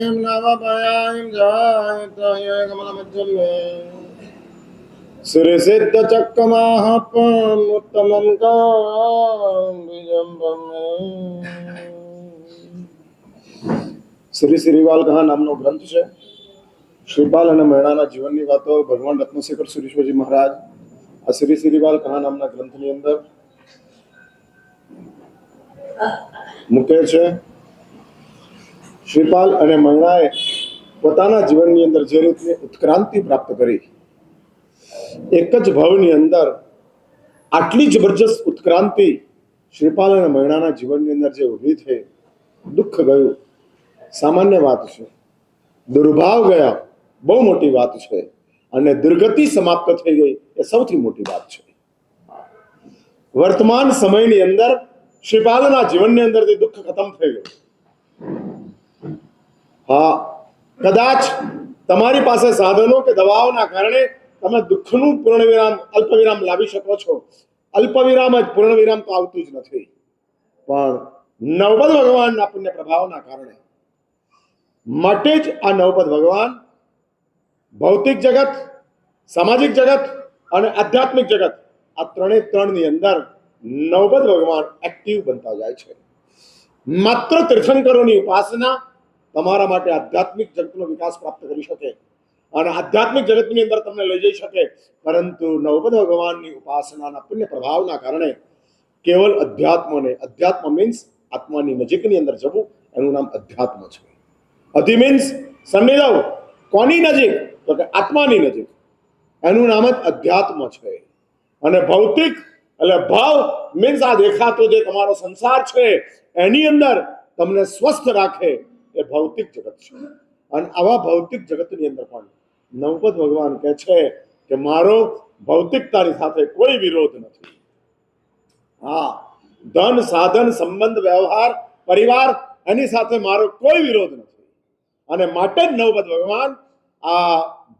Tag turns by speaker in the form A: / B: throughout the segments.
A: श्री सिद्ध चक्रमाहपमुत्तमं श्री श्रीवाल कहा नामनो ग्रंथ है। श्रीपाल અને મૈણાના જીવનની વાતો ભગવાન રત્નશેખર સુરેશ્વરજી મહારાજ આ શ્રી શ્રીવાલ કहा નામના ગ્રંથની અંદર મૂકે છે। શ્રીપાલ અને મૈણાએ પોતાના જીવનની અંદર જે રીતની ઉત્ક્રાંતિ પ્રાપ્ત કરી, એક જ ભાવની અંદર આટલી જબરજસ્ત ઉત્ક્રાંતિ શ્રીપાલ અને મૈણાના જીવનની અંદર જે ઊભી થઈ, દુઃખ ગયું સામાન્ય વાત છે, દુર્ભાવ ગયા બહુ મોટી વાત છે, અને દુર્ગતિ સમાપ્ત થઈ ગઈ એ સૌથી મોટી વાત છે। વર્તમાન સમયની અંદર શ્રીપાલના જીવનની અંદરથી દુઃખ ખતમ થઈ ગયું। હા, કદાચ તમારી પાસે સાધનો કે દવાઓના કારણે તમે દુઃખનું પૂર્ણ વિરામ અલ્પ વિરામ લાવી શકો છો। અલ્પ વિરામ જ પૂર્ણ વિરામ તો આવતું જ નથી, પણ નવપદ ભગવાનના પુણ્ય પ્રભાવના કારણે માટે જ આ નવપદ ભગવાન ભૌતિક જગત, સામાજિક જગત અને આધ્યાત્મિક જગત આ ત્રણની અંદર નવપદ ભગવાન એક્ટિવ બનતા જાય છે। માત્ર તીર્થંકરોની ઉપાસના તમારા માટે આધ્યાત્મિક જગતનો વિકાસ પ્રાપ્ત કરી શકે અને આધ્યાત્મિક જગતની અંદર તમને લઈ જઈ શકે, પરંતુ નવપદ ભગવાનની ઉપાસનાના પુણ્ય પ્રભાવના કારણે કેવલ અધ્યાત્મને, અધ્યાત્મ મીન્સ આત્માની નજીકની અંદર જવું, એનું નામ અધ્યાત્મ છે। અધિ મીન્સ સન્નિધવ, કોની નજીક? તો કે આત્માની નજીક, એનું નામ જ અધ્યાત્મ છે। અને ભૌતિક એટલે ભાવ મીન્સ આ દેખાતો જે તમારો સંસાર છે એની અંદર તમને સ્વસ્થ રાખે એ ભૌતિક જગત છે। અને આવા ભૌતિક જગતની અંદર પણ નવપદ ભગવાન કહે છે કે મારો ભૌતિકતાની સાથે કોઈ વિરોધ નથી। હા, ધન, સાધન, સંબંધ, વ્યવહાર, પરિવાર એની સાથે મારો કોઈ વિરોધ નથી, અને માટે જ નવપદ ભગવાન આ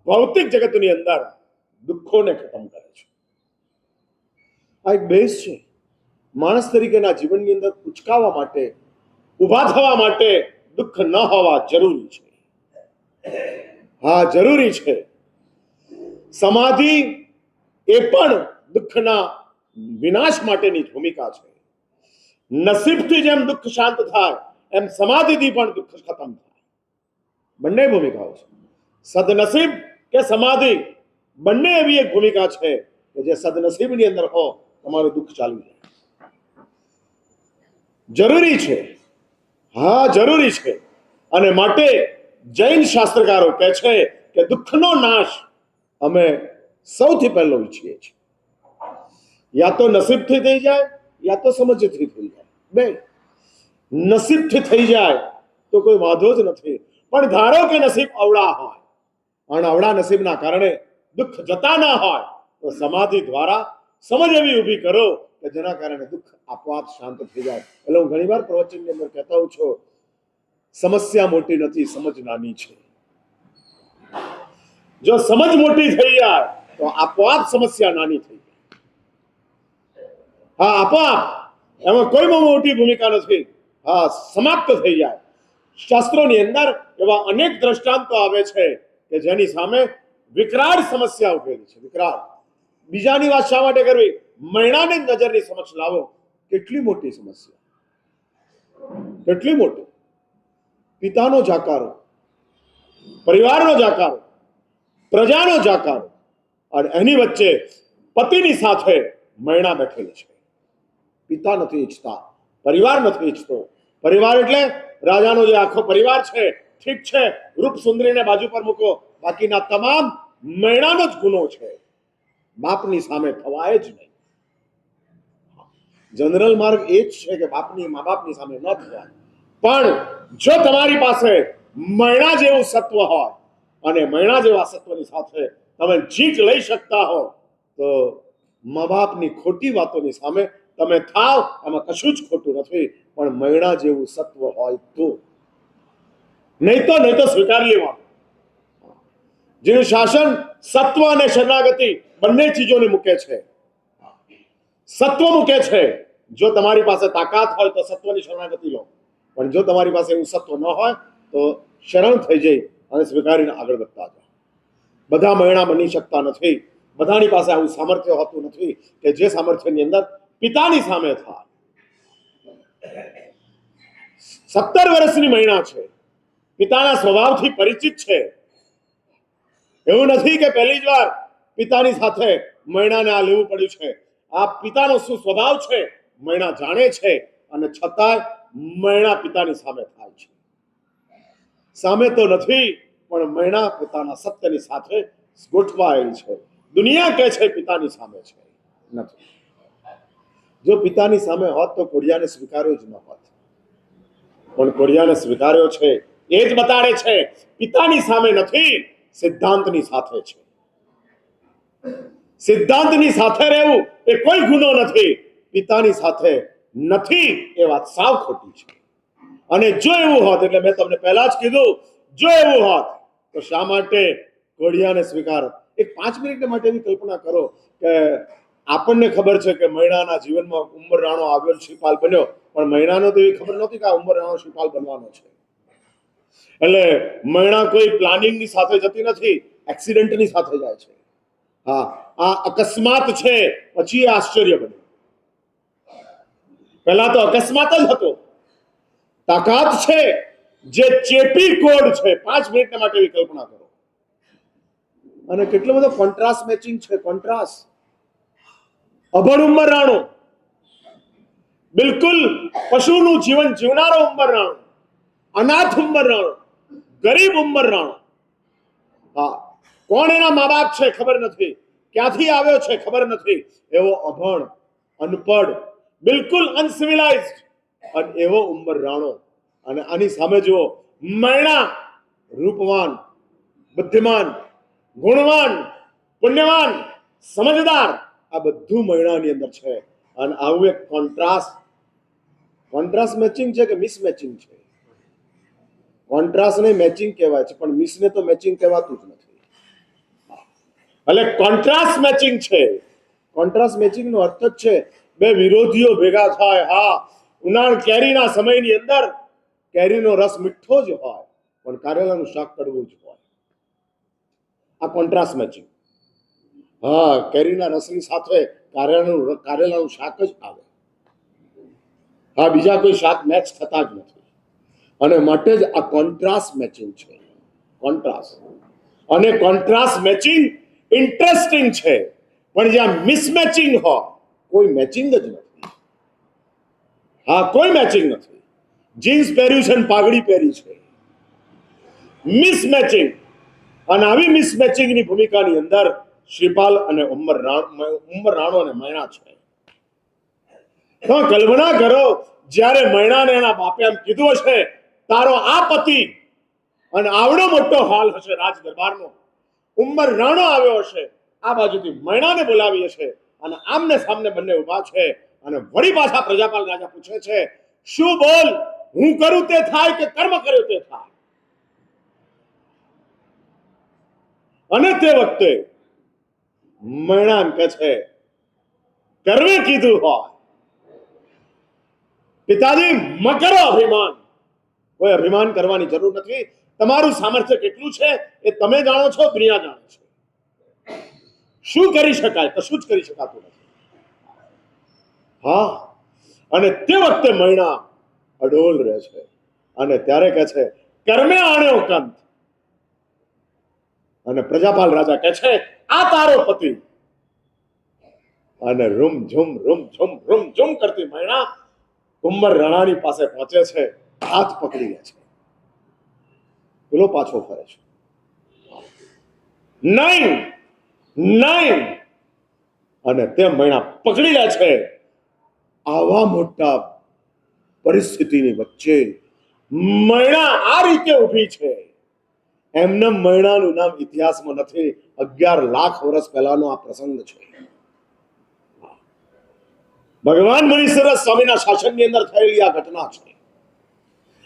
A: ભૌતિક જગતની અંદર દુઃખોને ખતમ કરે છે। આ એક બેઝ છે। માણસ તરીકેના જીવનની અંદર ઉચકાવા માટે, ઊભા થવા માટે દુઃખ ન હોવા જરૂરી છે। હા, જરૂરી છે। સમાધિ એ પણ દુઃખના વિનાશ માટેની ભૂમિકા છે। નસીબથી જેમ દુઃખ શાંત થાય એમ સમાધિથી પણ દુઃખ ખતમ થાય, બંને ભૂમિકાઓ છે। સદનસીબ કે સમાધિ બંને એવી એક ભૂમિકા છે કે જે સદનસીબની અંદર હો તમારું દુઃખ ચાલી જાય, જરૂરી છે। હા, જરૂરી છે। અને માટે જૈન શાસ્ત્રકારો કહે છે કે દુઃખનો નાશ અમે સૌથી પહેલો ઈચ્છીએ છીએ। યા તો નસીબથી થઈ જાય, યા તો સમજથી થઈ જાય, બે। નસીબથી થઈ જાય તો કોઈ વાંધો જ નથી, પણ ધારો કે નસીબ અવળા હોય અને અવળા નસીબના કારણે દુઃખ જતા ના હોય તો સમાધિ દ્વારા સમજ એવી ઊભી કરો કે જેના કારણે દુઃખ આપોઆપ શાંત થઈ જાય। એટલે હું ઘણીવાર પ્રવચનની અંદર કહેતો હોઉં છું, સમસ્યા મોટી નથી, સમજ નાની છે। જો સમજ મોટી થઈ જાય તો આપોઆપ સમસ્યા નાની થઈ જાય। હા, આપોઆપ, એમાં કોઈ બહુ મોટી ભૂમિકા નથી। હા, સમાપ્ત થઈ જાય। શાસ્ત્રોની અંદર એવા અનેક દ્રષ્ટાંતો આવે છે કે જેની સામે વિકરાળ સમસ્યા ઉભેલી છે, વિકરાળ। બીજાની વાત શા માટે કરવી? મૈણાની નજરની સમક્ષ લાવો, કેટલી મોટી સમસ્યા, કેટલી મોટી। પિતાનો જાકારો, પરિવારનો જાકારો, પ્રજાનો જાકારો, અને એની વચ્ચે પતિની સાથે મૈણા બેઠેલી છે। પિતા નથી ઈચ્છતા, પરિવાર નથી ઈચ્છતો। પરિવાર એટલે રાજાનો જે આખો પરિવાર છે, ઠીક છે, રૂપ સુંદરીને બાજુ પર મૂકો, બાકીના તમામ મૈણાનો જ ગુનો છે, બાપની સામે થવાય જ નહીં। જનરલ માર્ગ એ જ છે કે બાપની, મા બાપની સામે ન થવાય, પણ જો તમારી પાસે મૈણા જેવું સત્વ હોય અને મૈણા જેવા સત્વની સાથે તમે જીત લઈ શકતા હો તો મા બાપની ખોટી વાતોની સામે તમે થાવ, એમાં કશું જ ખોટું નથી, પણ મૈણા જેવું સત્વ હોય તો, નહીં તો સ્વીકારી લેવાનું। જેનું શાસન સત્વ અને શરણાગતિ બંને ચીજોને મૂકે છે। સત્વ મૂકે છે, જો તમારી પાસે તાકાત હોય તો સત્વની શરણાગતિ લો, પણ જો તમારી પાસે એવું સત્વ ન હોય તો શરણ થઈ જઈ અને સ્વીકારીને આગળ વધતા જાઓ. બધા મયણા બની શકતા નથી, બધાની પાસે આવું સામર્થ્ય હોતું નથી કે જે સામર્થ્યની અંદર પિતાની સામે થાય. 17 વર્ષની મયણા છે, પિતાના સ્વભાવથી પરિચિત છે. એવું નથી કે પહેલી જ વાર પિતાની સાથે મયણાને આ લેવું પડ્યું છે. આ પિતાનો શું સ્વભાવ છે મયણા જાણે છે, અને છતાંય મયણા પિતાની સામે થાય છે. સામે તો નથી, પણ મયણા પોતાના સત્યની સાથે ગોઠવાયેલ છે. દુનિયા કહે છે પિતાની સામે છે, નથી. જો પિતાની સામે હોત તો કોડિયાને સ્વીકાર્યો જ ન હોત, પણ કોડિયાને સ્વીકાર્યો છે. એ જ બતાડે છે પિતાની સામે નથી, સિદ્ધાંતની સાથે છે. સિદ્ધાંતની સાથે રહેવું એ કોઈ ગુનો નથી, પિતાની સાથે નથી એ વાત સાવ ખોટી છે. અને જો એવું હોત, એટલે મેં તમને પહેલા જ કીધું, જો એવું હોત તો શા માટે કોડિયાને સ્વીકાર? એક 5 મિનિટ માટે એવી કલ્પના કરો કે આપણને ખબર છે કે મયણાના જીવનમાં ઉંમરરાણો આવ્યો, શિપાલ બન્યો, પણ મયણાનો તો એવી ખબર નહોતી કે આ ઉંમરરાણો શિપાલ બનવાનો છે. એટલે મયણા કોઈ પ્લાનિંગની સાથે જતી નથી, એક્સિડન્ટની સાથે જાય છે. હા, આ અકસ્માત છે, પછી આશ્ચર્ય બન્યું. પહેલા તો અકસ્માત જ હતો. તાકાત છે જે ચેપી કોડ છે. 5 મિનિટ માટે એવી કલ્પના કરો. અને કેટલો બધો કોન્ટ્રાસ્ટ મેચિંગ છે. કોન્ટ્રાસ્ટ. અભણ ઉંમરરાણો, બિલકુલ પશુનું જીવન જીવનારો ઉંમરરાણો, અનાથ ઉંમરરાણો, ગરીબ ઉંમરરાણો. હા, કોણ એના મા બાપ છે ખબર નથી, ક્યાંથી આવ્યો છે ખબર નથી, એવો અભણ, અનપઢ, બિલકુલ અનસિવિલાઇઝડ, અને એવો ઉંમરરાણો. અને આની સામે જુઓ, મયણા રૂપવાન, બુદ્ધિમાન, ગુણવાન, પુણ્યવાન, સમજદાર, આ બધું મયણાની અંદર છે. અને આવું એક કોન્ટ્રાસ્ટ મેચિંગ છે કે મિસ મેચિંગ છે? કોન્ટ્રાસ્ટને મેચિંગ કહેવાય છે, પણ મિસને તો મેચિંગ કહેવાતું જ નથી. એટલે કોન્ટ્રાસ્ટ મેચિંગ છે. કોન્ટ્રાસ્ટ મેચિંગ નો અર્થ જ છે બે વિરોધીઓ ભેગા થાય. હા, ઉનાળ કેરીના સમયની અંદર કેરીનો રસ મીઠો જ હોય, પણ કારેલાનું શાક કડવું જ હોય. આ કોન્ટ્રાસ્ટ મેચિંગ. હા, કેરીના રસની સાથે કારેલાનું શાક જ આવે. હા, બીજા કોઈ શાક મેચ થતા જ નથી. અને માટે જ આ કોન્ટ્રાસ્ટ મેચિંગ છે. કોન્ટ્રાસ્ટ. અને કોન્ટ્રાસ્ટ મેચિંગ ઇન્ટરેસ્ટિંગ છે, પણ જ્યાં મિસમેચિંગ હોય, કોઈ મેચિંગ જ નથી. હા, કોઈ મેચિંગ નથી. જીન્સ પહેર્યું છે અને પાઘડી પહેરી છે, મિસમેચિંગ. અને આવી મિસમેચિંગની ભૂમિકાની અંદર શ્રીપાલ અને ઉંમરરાણો અને મયણા છે. તો કલ્પના કરો, જ્યારે મયણાને એના બાપે એમ કીધું હશે, તારો આ પતિ, અને આવડો મોટો હાલ હશે રાજ દરબારનો, ઉંમરરાણો આવ્યો હશે, આ બાજુથી મયણાને બોલાવી હશે, અને આમને સામને બંને ઉભા છે. અને વળી પાછા પ્રજાપાલ રાજા પૂછે છે, શું બોલ, હું કરું તે થાય કે કર્મ કર્યો તે થાય? અને તે વખતે મયણા કહે છે, કર્મે કીધું હોય. પિતાજી, મકરો અભિમાન. કોઈ અભિમાન કરવાની જરૂર નથી. તમારું સામર્થ્ય કેટલું છે એ તમે જાણો છો, દુનિયા જાણે છે. શું કરી શકાય? કશું જ કરી શકાતું નથી. હા, અને તે વખતે મયણા અડોલ રહે છે. અને ત્યારે કહે છે, કર્મે આણ્યો કંત. અને પ્રજાપાલ રાજા કહે છે, આ તારો પતિ. અને રૂમ ઝુમ કરતી મયણા ઉંમરરાણાની પાસે પહોંચે છે, હાથ પકડી લે છે. પેલો પાછો ફરે છે. નહીં. અને તે મયણા પકડી લે છે. આવા મોટા પરિસ્થિતિની વચ્ચે મયણા આ રીતે ઊભી છે. એમને મયણાનું નામ ઇતિહાસમાં નથી. 11 લાખ વર્ષ પહેલાનો આ પ્રસંગ છે. ભગવાન મુનીશ્વર સ્વામીના શાસનની અંદર થયેલી આ ઘટના છે.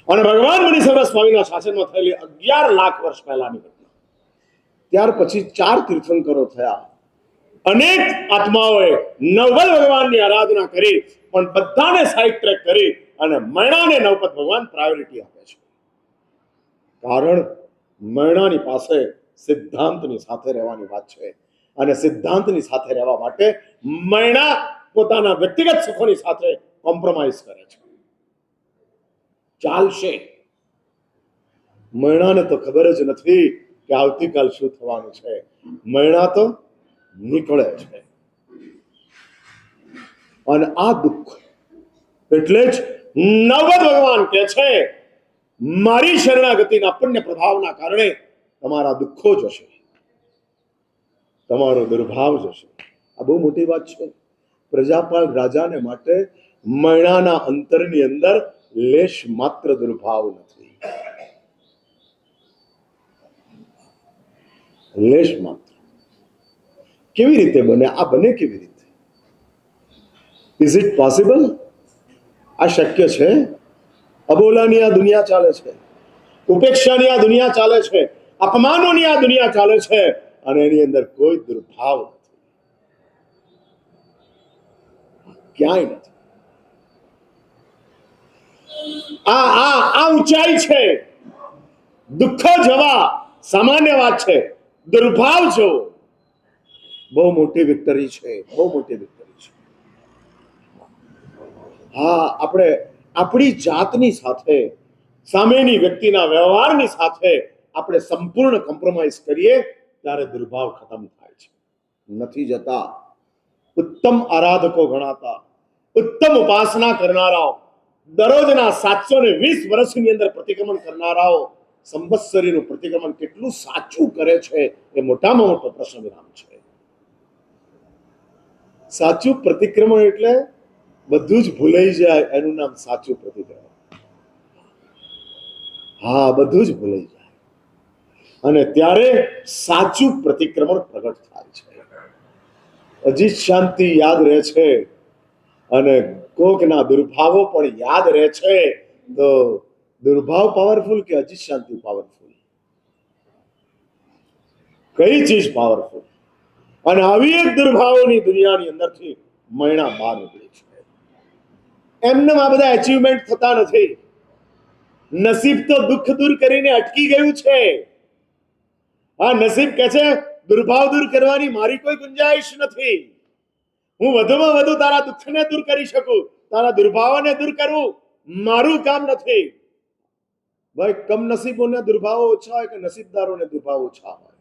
A: અને ભગવાન મુનીશ્વર સ્વામીના શાસનમાં થયેલી 11 લાખ વર્ષ પહેલાની ઘટના. ત્યાર પછી 4 તીર્થંકરો થયા. અનેક આત્માઓએ નવપદ ભગવાનની આરાધના કરી, પણ બધાને સાઈડ ટ્રેક કરી અને મયણાને નવપદ ભગવાન પ્રાયોરિટી આપે છે. કારણ મૈણાની પાસે સિદ્ધાંતની સાથે રહેવાની વાત છે, અને સિદ્ધાંતની સાથે રહેવા માટે મૈણા પોતાના વ્યક્તિગત સુખોની સાથે કોમ્પ્રોમાઇઝ કરે છે. ચાલશે. મૈણાને તો ખબર જ નથી કે આવતીકાલ શું થવાનું છે. મૈણા તો નીકળે છે. અને આ દુઃખ એટલે જ નવદ ભગવાન કે છે, મારી શરણાગતિના પુણ્ય પ્રભાવના કારણે તમારા દુઃખો જશે, તમારો દુર્ભાવ જશે. આ બહુ મોટી વાત છે. પ્રજાપાલ રાજાને માટે મૈણાના અંતરની અંદર લેશ માત્ર દુર્ભાવ નથી, લેશ માત્ર. કેવી રીતે બને? આ બને કેવી રીતે? Is it possible? આ શક્ય છે? અબોલાની આ દુનિયા ચાલે છે, ઉપેક્ષાની આ દુનિયા ચાલે છે, અપમાનોની આ દુનિયા ચાલે છે, અને એની અંદર કોઈ દુર્ભાવ નથી, ક્યાંય નથી. આ ઊંચાઈ છે. દુઃખો જવા સામાન્ય વાત છે, દુર્ભાવ જો બહુ મોટી વિક્ટરી છે, બહુ મોટી વિક્ટરી છે. હા, આપણે આપણી જાતની સાથે, સામેની વ્યક્તિના વ્યવહારની સાથે આપણે સંપૂર્ણ કોમ્પ્રોમાઇઝ કરીએ ત્યારે દુર્ભાવ ખતમ થાય છે. નથી જતા. ઉત્તમ આરાધકો ગણાતા, ઉત્તમ ઉપાસના કરનારાઓ, દરરોજના 720 વર્ષની અંદર પ્રતિક્રમણ કરનારાઓ સંવત્સરીનું પ્રતિક્રમણ કેટલું સાચું કરે છે એ મોટામાં મોટો પ્રશ્ન વિરામ છે. સાચું પ્રતિક્રમણ એટલે બધું જ ભૂલાઈ જાય, એનું નામ સાચું પ્રતિક્રમણ. હા, બધું જ ભૂલાઈ જાય અને ત્યારે સાચું પ્રતિક્રમણ પ્રગટ થાય છે. અજીત શાંતિ યાદ રહે છે અને કોકના દુર્ભાવો પણ યાદ રહે છે. તો દુર્ભાવ પાવરફુલ કે અજીત શાંતિ પાવરફુલ? કઈ ચીજ પાવરફુલ? અને આવી એક દુર્ભાવોની દુનિયાની અંદરથી મૈણા બહાર નીકળી છે. એમને આ બધા અચીવમેન્ટ થતા નથી. નસીબ તો દુઃખ દૂર કરીને અટકી ગયું છે. આ નસીબ કહે છે, દુર્ભાવ દૂર કરવાની મારી કોઈ ગુંજાઈશ નથી. હું વધુમાં વધુ તારા દુઃખને દૂર કરી શકું, તારા દુર્ભાવોને દૂર કરવું મારું કામ નથી. ભાઈ, કમનસીબોને દુર્ભાવો ઓછા હોય કે નસીબદારોને દુર્ભાવ ઓછા હોય?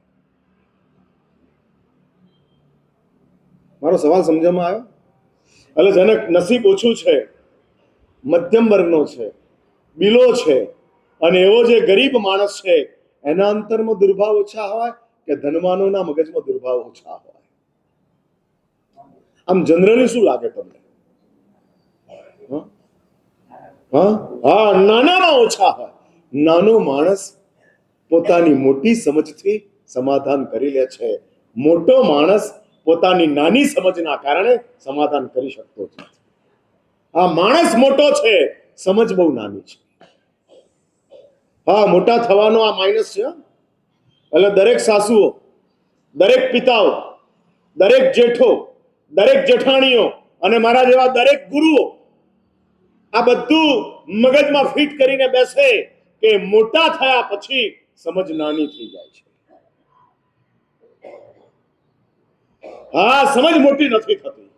A: મારો સવાલ સમજવામાં આવ્યો? એટલે જેને નસીબ ઓછું છે, મધ્યમ વર્ગનો છે, બિલો છે, અને એવો જે ગરીબ માણસ છે, એના અંતરમાં દુર્ભાવ ઓછા હોય કે ધનવાનોના મગજમાં દુર્ભાવ ઓછા હોય? આમ જનરલી શું લાગે તમને? હા, નાનામાં ઓછા હોય. નાનો માણસ પોતાની મોટી સમજથી સમાધાન કરી લે છે. મોટો માણસ પોતાની નાની સમજના કારણે સમાધાન કરી શકતો નથી. આ માણસ મોટો છે, સમજ બહુ નાની છે. હા, મોટા થવાનો આ માઇનસ છે. એટલે દરેક સાસુઓ, દરેક પિતાઓ, દરેક જેઠો, દરેક જેઠાણીઓ અને મારા જેવા દરેક ગુરુઓ આ બધું મગજમાં ફિટ કરીને બેસે કે મોટા થયા પછી સમજ નાની થઈ જાય છે. હા, સમજ મોટી નથી થતી,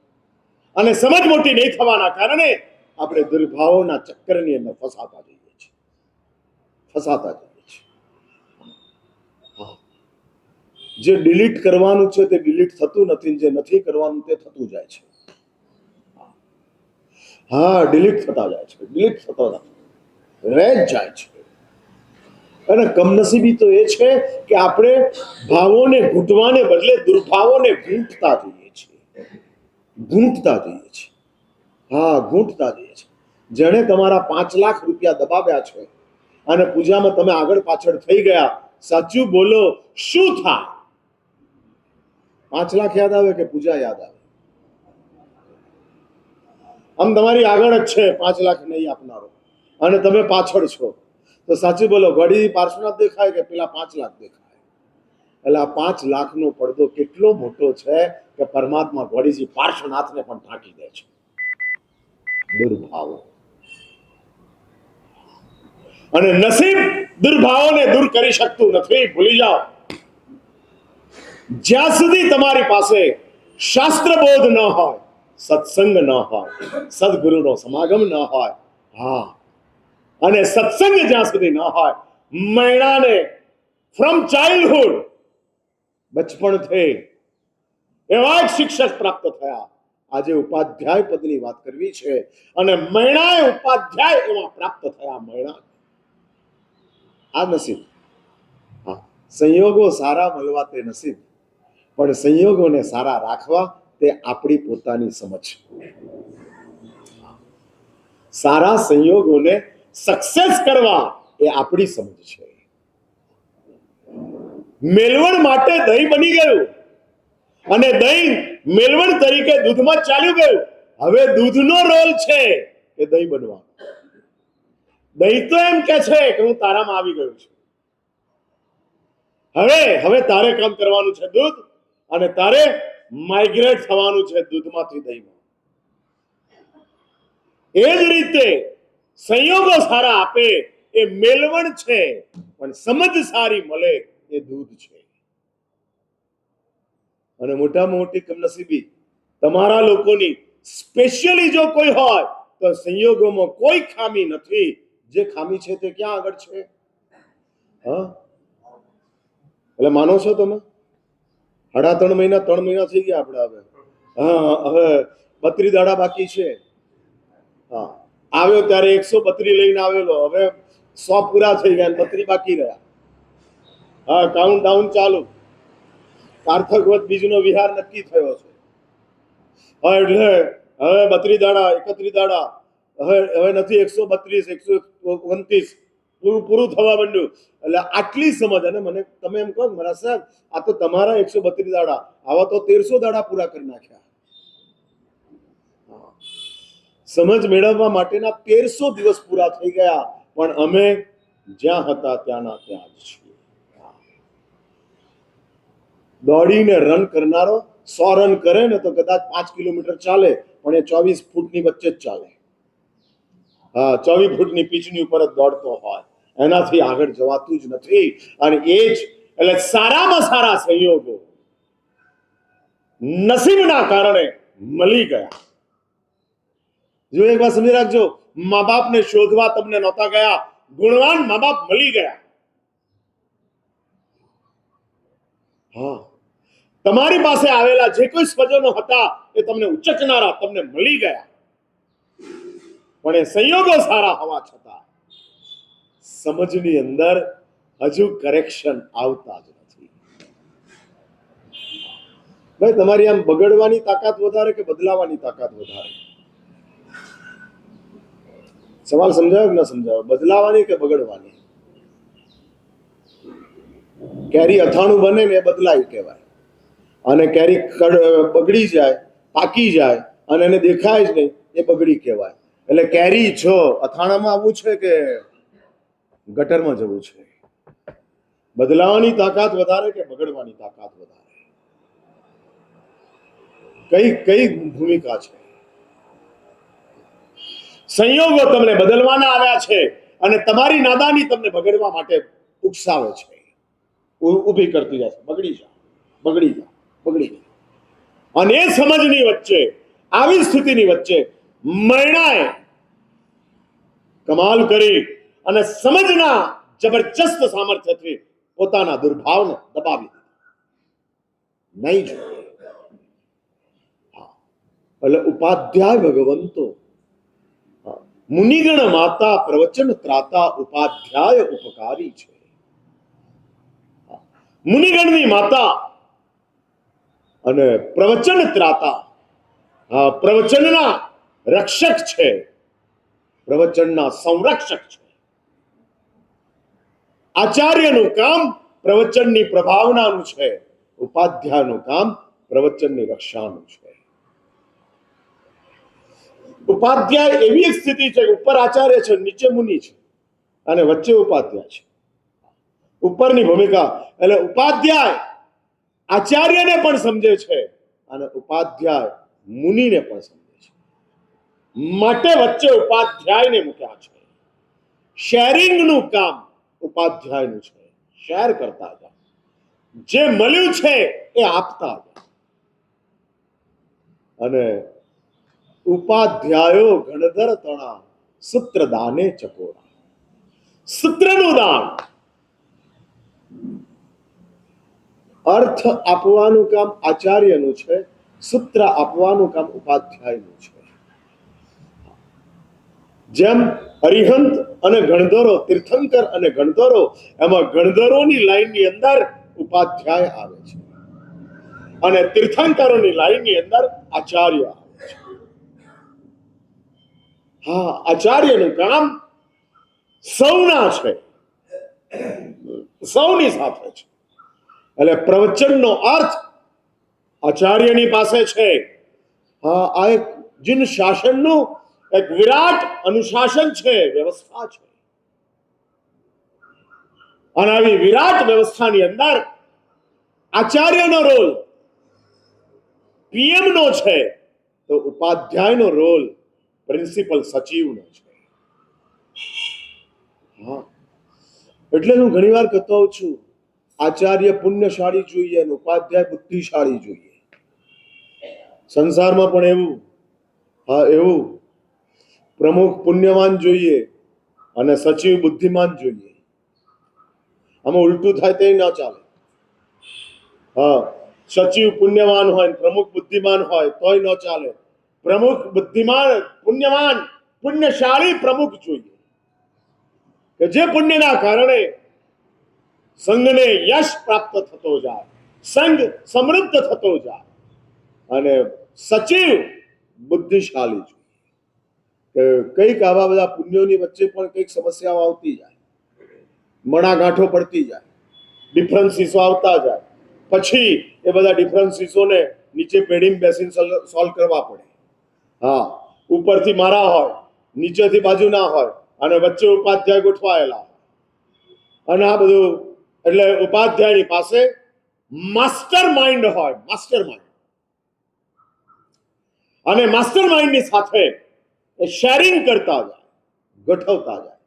A: અને સમજ મોટી નહીં થવાના કારણે આપણે દુર્ભાવોના ચક્કરની અંદર ફસાતા જઈએ છીએ, ફસાતા જઈએ છીએ. જે ડિલીટ કરવાનું છે તે ડિલીટ થતું નથી, જે નથી કરવાનું તે થતું જાય છે. હા, ડિલીટ થતા જાય છે, ડિલીટ થતો નથી, રહે જ જાય છે. અને કમનસીબી તો એ છે કે આપણે ભાવોને ઘૂંટવાને બદલે દુર્ભાવોને ઘૂંટતા જઈએ છીએ, ઘૂંટતા જઈએ છીએ. હા, ઘૂંટતા જઈએ છીએ. જેણે તમારા 5 લાખ રૂપિયા દબાવ્યા છે અને પૂજામાં તમે આગળ પાછળ થઈ ગયા, સાચું બોલો, શું થાય? 5 લાખ યાદ આવે કે પૂજા યાદ આવે? આમ તમારી આગળ જ છે 5 લાખ નહીં આપનારો, અને તમે પાછળ છો, તો સાચું બોલો, ઘડી પાર્શ્વનાથ દેખાય કે પેલા 5 લાખ દેખાય? એટલે આ 5 લાખનો પડદો કેટલો મોટો છે કે પરમાત્મા ઘોડીજી પાર્શ્વનાથને પણ ઢાંકી દે છે. દુર્ભાવ. અને નસીબ દુર્ભાવોને દૂર કરી શકતું નથી, ભૂલી જાઓ. જ્યાં સુધી તમારી પાસે શાસ્ત્ર બોધ ન હોય, સત્સંગ ન હોય, સદગુરુનો સમાગમ ન હોય, હા, અને સત્સંગ જ્યાં સુધી ન હોય, મૈણાને ફ્રોમ ચાઇલ્ડહુડ, બચપણથી એવા જ શિક્ષક પ્રાપ્ત થયા. આજે ઉપાધ્યાય પદની વાત કરવી છે, અને મૈણાએ ઉપાધ્યાય એવા પ્રાપ્ત થયા. મૈણા આ નસીબ. હા, સંયોગો સારા મળવા તે નસીબ, પણ સંયોગોને સારા રાખવા તે આપણી પોતાની સમજ. સારા સંયોગોને સક્સેસ કરવા એ આપણી સમજ છે. મેલવણ માટે દહીં બની ગયું, અને દહીં મેલવણ તરીકે દૂધમાં ચાલ્યું ગયું. હવે દૂધનો રોલ છે કે દહીં બનવા. દહીં તો એમ કે છે કે હું તારામાં આવી ગયો છું. હવે તારે કામ કરવાનું છે દૂધ, અને તારે માઇગ્રેટ થવાનું છે દૂધમાંથી દહીંમાં. એ જ રીતે સંયોગો સારા આપે એ મેલવણ છે, પણ સમજ સારી મળે એ દૂધ છે. અને મોટામાં મોટી કમનસીબી તમારા લોકોની સ્પેશિયલી જો કોઈ હોય તો સંયોગોમાં કોઈ ખામી નથી. જે ખામી છે તે ક્યાં આગળ છે? હા, એટલે માનો છો તમે? 3.5 મહિના 3 મહિના થઈ ગયા આપણે. હવે 32 દાડા બાકી છે. હા, આવ્યો ત્યારે 132 લઈને આવેલો, હવે 100 પૂરા થઈ ગયા, 32 બાકી રહ્યા. હા, કાઉન્ટ ડાઉન ચાલુ. સાર્થકવત બીજનો વિહાર નક્કી થયો છે. હા, એટલે હવે 32 દાડા 31 દાડા, હવે નથી 132 129 પૂરું થવા માંડ્યું. એટલે આટલી સમજ. અને મને તમે એમ કહો મારા સાહેબ, આ તો તમારા 132 દાડા, આવા તો 1300 દાડા પૂરા કરી નાખ્યા. સમજ મેળવવા માટેના 1300 દિવસ પૂરા થઈ ગયા, પણ અમે જ્યાં હતા ત્યાંના ત્યાં જ છીએ. દોડીને રન કરનારો 100 રન કરે ને તો કદાચ 5 કિલોમીટર ચાલે, પણ એ 24 ફૂટની વચ્ચે જ ચાલે. હા, 24 ફૂટની પીચની ઉપર જ દોડતો હોય, એનાથી આગળ જવાતું જ નથી. અને એ જ એટલે સારામાં સારા સંયોગો નસીબના કારણે મળી ગયા. જો એક વાત સમજી રાખજો, મા બાપને શોધવા તમને નહોતા ગયા, ગુણવાન મા બાપ મળી ગયા. હા, તમારી પાસે આવેલા જે કોઈ સ્વજનો હતા એ તમને ઉચકનારા તમને મળી ગયા, પણ એ સંયોગો સારા હોવા છતાં સમજની અંદર હજુ કરેક્શન આવતા જ નથી. ભાઈ, તમારી આમ બગડવાની તાકાત વધારે કે બદલાવાની તાકાત વધારે? સવાલ સમજાયો કે ન સમજાયો? બદલાવાની કે બગડવાની? કેરી અથાણું બને ને એ બદલાય કહેવાય, અને કેરી બગડી જાય, પાકી જાય અને એને દેખાય જ નહીં, એ બગડી કહેવાય. એટલે કેરી છો અથાણામાં આવવું છે કે ગટરમાં જવું છે? બદલાવાની તાકાત વધારે કે બગડવાની તાકાત વધારે? કઈ ભૂમિકા છે? સંયોગો તમને બદલવાના આવ્યા છે, અને તમારી નાદાની તમને બગડવા માટે ઉકસાવે છે, ઊભી કરતી જાય છે. બગડી જા, બગડી જા, બગડી જા. અને એ સમજની વચ્ચે, આવી સ્થિતિની વચ્ચે મૈણાએ કમાલ કરી અને સમજના જબરજસ્ત સામર્થ્યથી પોતાના દુર્ભાવને દબાવી દીધા. નહીં જોઈએ. એટલે ઉપાધ્યાય ભગવંતો મુનિગણ માતા પ્રવચન ત્રાતા ઉપાધ્યાય ઉપકારી છે. મુનિગણની માતા અને પ્રવચન ત્રાતા, પ્રવચનના રક્ષક છે, પ્રવચનના સંરક્ષક છે. આચાર્યનું કામ પ્રવચનની પ્રભાવનાનું છે, ઉપાધ્યાયનું કામ પ્રવચનની રક્ષાનું છે. ઉપાધ્યાય એવી એક સ્થિતિ છે કે ઉપર આચાર્ય છે, નીચે મુનિ છે, અને વચ્ચે ઉપાધ્યાય છે. ઉપરની ભૂમિકા એટલે ઉપાધ્યાય આચાર્યને પણ સમજે છે, અને ઉપાધ્યાય મુનિને પણ સમજે છે. માટે વચ્ચે ઉપાધ્યાયને મૂક્યા છે. શેરિંગનું કામ ઉપાધ્યાયનું છે. શેર કરતા હતા, જે મળ્યું છે એ આપતા હતા. અને ઉપાધ્યાયો ગણધર તણા સૂત્ર દાને ચકોરા. સૂત્રનું દાન, અર્થ આપવાનું કામ આચાર્યનું છે, સૂત્ર આપવાનું કામ ઉપાધ્યાયનું છે. જેમ અરિહંત અને ગણધરો, તીર્થંકર અને ગણધરો, એમાં ગણધરોની લાઈનની અંદર ઉપાધ્યાય આવે છે અને તીર્થંકરોની લાઈનની અંદર આચાર્ય આવે છે. હા, આચાર્યનું કામ સૌના છે, સૌની સાથે છે. એટલે પ્રવચનનો અર્થ આચાર્યની પાસે છે. હા, આ એક જીન શાસનનું એક વિરાટ અનુશાસન છે, વ્યવસ્થા છે. અને આવી વિરાટ વ્યવસ્થાની અંદર આચાર્યનો રોલ પીએમ નો છે, તો ઉપાધ્યાયનો રોલ પ્રિન્સિપલ સચિવનો છે. હા, એટલે હું ઘણીવાર કહેતો હોઉં છું, આચાર્ય પુણ્યશાળી જોઈએ અને ઉપાધ્યાય બુદ્ધિશાળી જોઈએ. સંસારમાં પણ એવું, હા એવું, પ્રમુખ પુણ્યવાન જોઈએ અને સચિવ બુદ્ધિમાન જોઈએ. આમાં ઉલટું થાય તે ન ચાલે. હા, સચિવ પુણ્યવાન હોય, પ્રમુખ બુદ્ધિમાન હોય તોય ન ચાલે. પ્રમુખ બુદ્ધિમાન, પુણ્યવાન, પુણ્યશાળી પ્રમુખ જોઈએ, કે જે પુણ્યના કારણે સંઘને યશ પ્રાપ્ત થતો જાય, સંઘ સમૃદ્ધ થતો જાય. અને સચિવ બુદ્ધિશાળી જોઈએ, કે કંઈક આવા બધા પુણ્યોની વચ્ચે પણ કંઈક સમસ્યાઓ આવતી જાય, મણાગાંઠો પડતી જાય, ડિફરન્સીસો આવતા જાય, પછી એ બધા ડિફરન્સીસોને નીચે પેઢીમાં બેસીને સોલ્વ કરવા પડે. હા, ઉપરથી મારા હોય, નીચેથી બાજુના હોય અને વચ્ચે ઉપાધ્યાય ગોઠવાયેલા હોય. અને આ બધું, એટલે ઉપાધ્યાયની પાસે માસ્ટર માઇન્ડ હોય, માસ્ટર માઇન્ડ. અને માસ્ટર માઇન્ડની સાથે એ શેરિંગ કરતા જાય, ગોઠવતા જાય.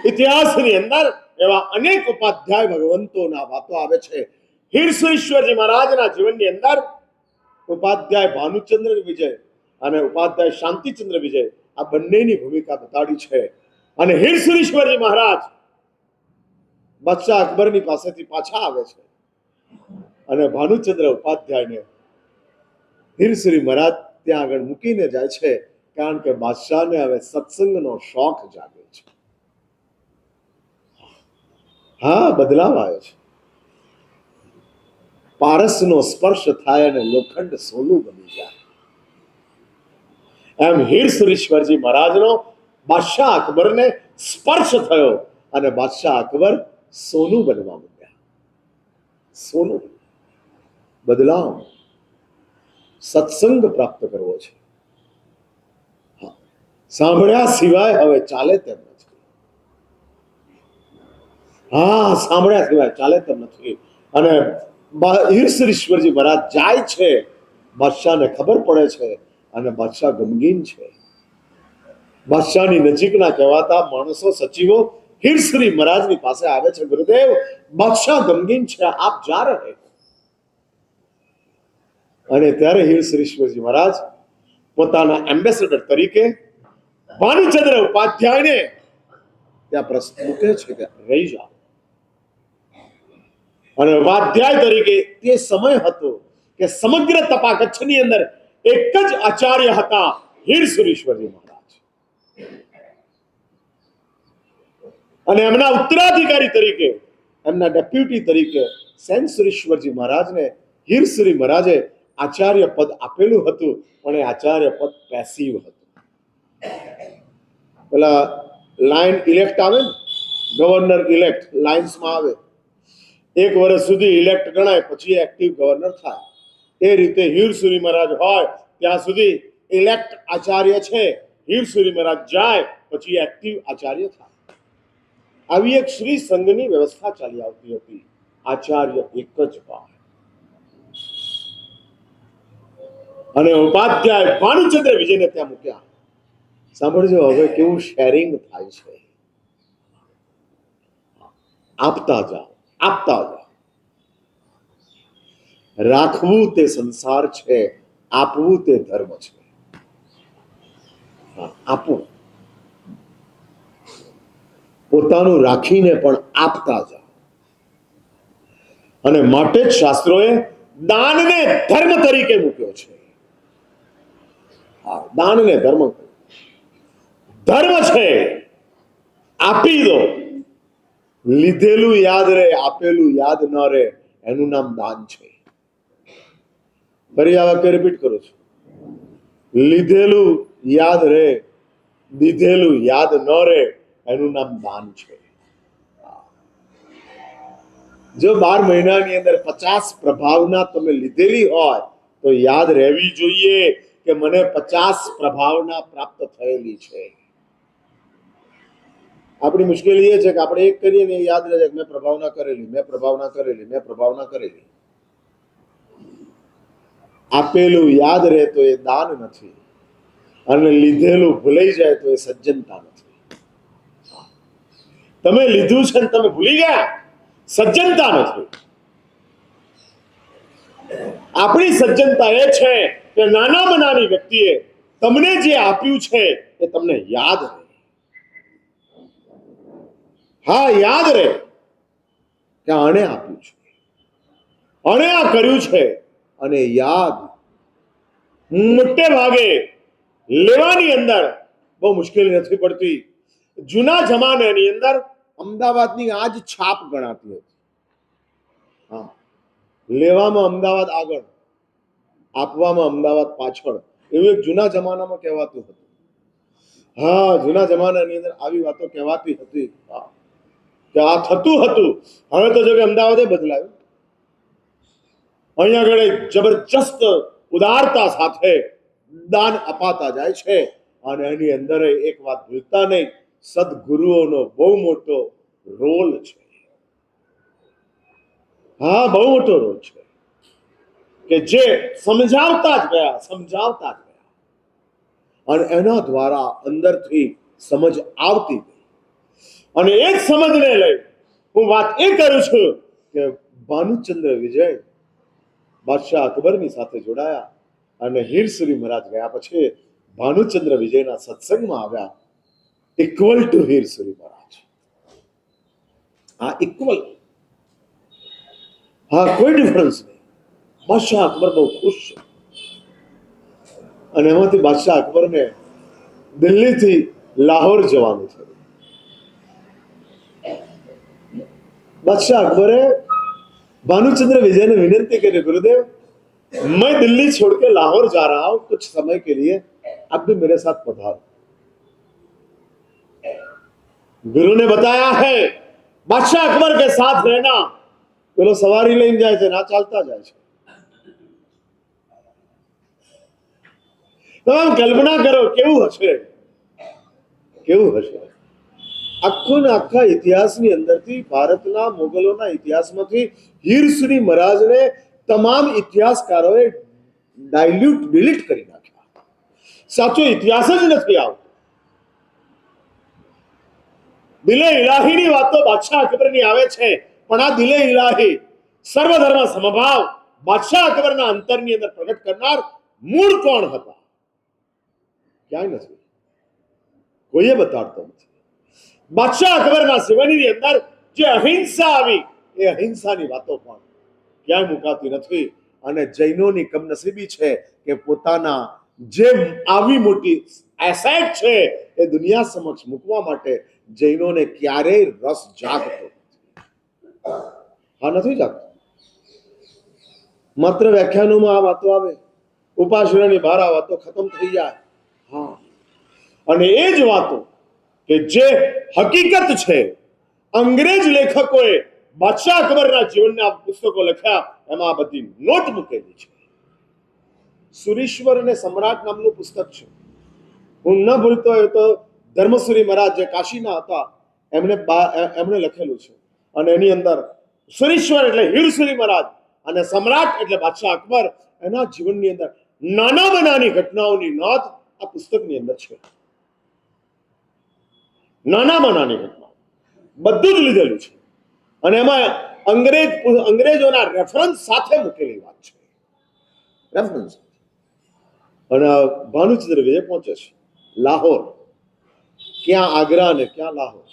A: ઇતિહાસની અંદર એવા અનેક ઉપાધ્યાય ભગવંતોના વાતો આવે છે. હીરસુરેશ્વરજી મહારાજના જીવનની અંદર ઉપાધ્યાય ભાનુચંદ્ર વિજય અને ઉપાધ્યાય શાંતિચંદ્ર વિજય, આ બંનેની ભૂમિકા બતાડી છે. અને હીરસુરેશ્વરજી મહારાજ બાદશાહ અકબરની પાસેથી પાછા આવે છે અને ભાનુચંદ્ર ઉપાધ્યાયને હીરસુરી મહારાજ ત્યાં આગળ મૂકીને જાય છે, કારણ કે બાદશાહને હવે સત્સંગનો શોખ જાગે છે. હા, બદલાવ આવ્યો છે. પારસનો સ્પર્શ થાય અને લોખંડ સોનું બની જાય. એમ હીરસુરેશ્વરજી મહારાજનો બાદશાહ અકબરને સ્પર્શ થયો અને બાદશાહ અકબર સોનું બનવા માંડ્યા. સોનું બદલાવ, સત્સંગ પ્રાપ્ત કરવો છે. સાંભળ્યા સિવાય હવે ચાલે તેમ નથી. હા, સાંભળ્યા સિવાય ચાલે તેમ નથી. અને હીરસુરેશ્વરજી મહારાજ જાય છે, બાદશાહને ખબર પડે છે અને બાદશાહ ગમગીન છે. બાદશાહની નજીકના કહેવાતા માણસો, સચિવો હીરસુરી મહારાજની પાસે આવે છે, ગુરુદેવ બાદશાહ ગમગીન છે, આપ જા રહે. અને ત્યારે હીરસુરેશ્વરજી મહારાજ પોતાના એમ્બેસેડર તરીકે ભાનુચંદ્ર ઉપાધ્યાયને ત્યાં પ્રશ્ન મૂકે છે કે રહી જાઓ. અને ઉપાધ્યાય તરીકે તે સમય હતો કે સમગ્ર તપા કચ્છની અંદર એક જ આચાર્ય હતા, હીરસુરેશ્વરજી મહારાજ. અને એમના ઉત્તરાધિકારી તરીકે, એમના ડેપ્યુટી તરીકે સેનસુરેશ્વરજી મહારાજને હીરસુરી મહારાજે આચાર્ય પદ આપેલું હતું, પણ એ આચાર્ય પદ પેસિવ હતું. પેલા લાઈન ઇલેક્ટ આવે ને, ગવર્નર ઇલેક્ટ લાઇન્સમાં આવે, એક વર્ષ સુધી ઇલેક્ટ ગણાય, પછી એક્ટિવ ગવર્નર થાય. એ રીતે હીરસુરી મહારાજ હોય ત્યાં સુધી ઇલેક્ટ આચાર્ય છે, હીરસુરી મહારાજ જાય પછી એક્ટિવ આચાર્ય થાય. આવી એક શ્રી સંઘની વ્યવસ્થા ચાલી આવતી હતી. આચાર્ય એક જ હોય. અને ઉપાધ્યાય ભાનુચંદ્ર વિજયને ત્યાં મૂક્યા. સાંભળજો હવે કેવું શેરિંગ થાય છે. આપતા જાઓ, આપતા જાઓ. રાખવું તે સંસાર છે, આપવું તે ધર્મ છે. આપવું, પોતાનું રાખીને પણ આપતા જાઓ. અને માટે જ શાસ્ત્રોએ દાનને ધર્મ તરીકે મૂક્યો છે. દાનને ધર્મ, ધર્મ છે આપી દો. લીધેલું યાદ રહે, આપેલું યાદ ન રહે, એનું નામ દાન છે. ફરી આ વાક્ય રિપીટ કરું છું. લીધેલું યાદ રહે, દીધેલું યાદ ન રહે, એનું નામ દાન છે. જો 12 મહિનાની અંદર 50 પ્રભાવના તમે લીધેલી હોય તો યાદ રહેવી જોઈએ કે મને 50 પ્રભાવના પ્રાપ્ત થયેલી છે. આપણી મુશ્કેલી એ છે કે આપણે એક કરીએ ને યાદ રહે કે મેં પ્રભાવના કરેલી, મેં પ્રભાવના કરેલી, મેં પ્રભાવના કરેલી. આપેલું યાદ રહે તો એ દાન નથી, અને લીધેલું ભૂલાઈ જાય તો એ સજ્જનતા નથી. તમે લીધું છે ને તમે ભૂલી ગયા, સજ્જનતા નથી. આપણી સજ્જનતા એ છે કે નાનામાં નાની વ્યક્તિએ તમને જે આપ્યું છે એ તમને યાદ રહે. હા, યાદ રહે કે આણે આપ્યું છે, આણે આ કર્યું છે. અને યાદ મોટે ભાગે લેવાની અંદર બહુ મુશ્કેલી નથી પડતી. જૂના જમાનાની અંદર અમદાવાદની આજ છાપ ગણાતી હતી. હા, લેવામાં અમદાવાદ આગળ, આપવામાં અમદાવાદ પાછળ, એવું એક જૂના જમાનામાં કહેવાતું હતું. હા, જૂના જમાનાની અંદર આવી વાતો કહેવાતી હતી કે આ થતું હતું. હવે તો જો કે અમદાવાદે બદલાયું. અહીંયા આગળ જબરજસ્ત ઉદારતા સાથે દાન અપાતા જાય છે. અને એની અંદર એક વાત ભૂલતા નહીં, સદગુરુઓનો બહુ મોટો રોલ છે. હા, બહુ મોટો રોલ છે કે જે સમજાવતા જ ગયા, સમજાવતા જ ગયા, અને એના દ્વારા અંદરથી સમજ આવતી ગઈ. અને એ જ સમજને લઈ હું વાત એ કરું છું કે ભાનુચંદ્ર વિજય બાદશાહ અકબરની સાથે જોડાયા, અને હીરસુરી મહારાજ ગયા પછી ભાનુચંદ્ર વિજયના સત્સંગમાં આવ્યા. ઇક્વલ ટુ હીરસુરી મહારાજ. હા, ઇક્વલ. હા, કોઈ ડિફરન્સ નહીં. બાદશાહ અકબર બહુ ખુશ છે. અને એમાંથી બાદશાહ અકબરને દિલ્હીથી લાહોર જવાનું થયું. बादशाह अकबरे भानुचंद्र विजय ने विनती करी, गुरुदेव मैं दिल्ली छोड़ के लाहौर जा रहा हूं कुछ समय के लिए, अब भी मेरे साथ पधारो. गुरु ने बताया है बादशाह अकबर के साथ रहना. પેલો સવારી લઈને જાય છે, ના ચાલતા જાય છે. તમે કલ્પના કરો કેવું હશે, કેવું હશે. આખો ને આખા ઇતિહાસની અંદરથી, ભારતના મોગલોના ઇતિહાસમાંથી હીરસુરી મહારાજને તમામ ઇતિહાસકારોએ ડાયલ્યુટ, ડિલીટ કરી નાખ્યા. સાચો ઇતિહાસ જ નથી આવતો. દિલે ઇલાહીની વાતો બાદશાહ અકબરની આવે છે, પણ આ દિલે ઇલાહી, સર્વધર્મ સમભાવ બાદશાહ અકબરના અંતરની અંદર પ્રગટ કરનાર મૂળ કોણ હતા? ક્યાંય નથી, કોઈએ બતાડતો નથી. બાદશાહ અકબરના જીવનની અંદર જે અહિંસા આવી, એ અહિંસાની વાતો પણ ક્યાંય મુકાતી નથી. અને જૈનોની કમનસીબી છે કે પોતાના જે આવી મોટી એસેટ છે એ દુનિયા સમક્ષ મૂકવા માટે જૈનોને ક્યારેય રસ જાગતો નથી. હા, નથી જાગતો. માત્ર વ્યાખ્યાનોમાં આ વાતો આવે, ઉપાશ્રયની બહાર આ વાતો ખતમ થઈ જાય. હા, અને એ જ વાતો કે જે હકીકત છે, અંગ્રેજ લેખકોએ બાદશાહ અકબરના જીવનના પુસ્તકો લખ્યા, એમાં આ બધી નોટ મૂકેલી છે. સુરીશ્વર અને સમ્રાટ નામનું પુસ્તક છે. હું ન ભૂલતો હોય તો ધર્મસુરી મહારાજ જે કાશીના હતા, એમણે લખેલું છે. અને એની અંદર સુરીશ્વર એટલે હીરસુરી મહારાજ અને સમ્રાટ એટલે બાદશાહ અકબર, એના જીવનની અંદર નાનામાં નાની ઘટનાઓની નોંધ આ પુસ્તકની અંદર છે. નાનામાં નાની ઘટના બધું જ લીધેલું છે. અને એમાં અંગ્રેજોના રેફરન્સ સાથે મૂકેલી વાત છે, રેફરન્સ. અને ભાનુચંદ્ર વિજય પહોંચે છે લાહોર. ક્યાં આગ્રા ને ક્યાં લાહોર.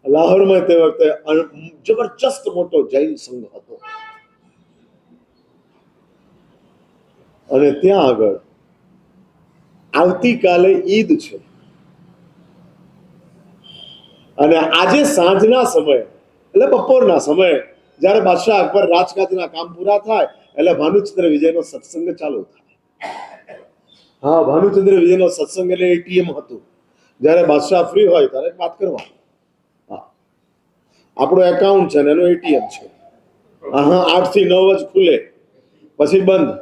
A: લાહોરમાં તે વખતે જબરજસ્ત મોટો જૈન સંઘ હતો અને ત્યાં આગળ આવતીકાલે ઈદ છે અને આજે સાંજના સમયે એટલે બપોરના સમયે જ્યારે બાદશાહ અકબર રાજકાજના કામ પૂરા થાય એટલે ભાનુચંદ્ર વિજયનો સત્સંગ ચાલુ થાય. હા, ભાનુચંદ્ર વિજયનો સત્સંગ એટલે એટીએમ હતું. જ્યારે બાદશાહ ફ્રી હોય ત્યારે વાત કરવા. હા, આપણું એકાઉન્ટ છે ને એનું એટીએમ છે. હા, 8 થી 9 જ ખુલે, પછી બંધ.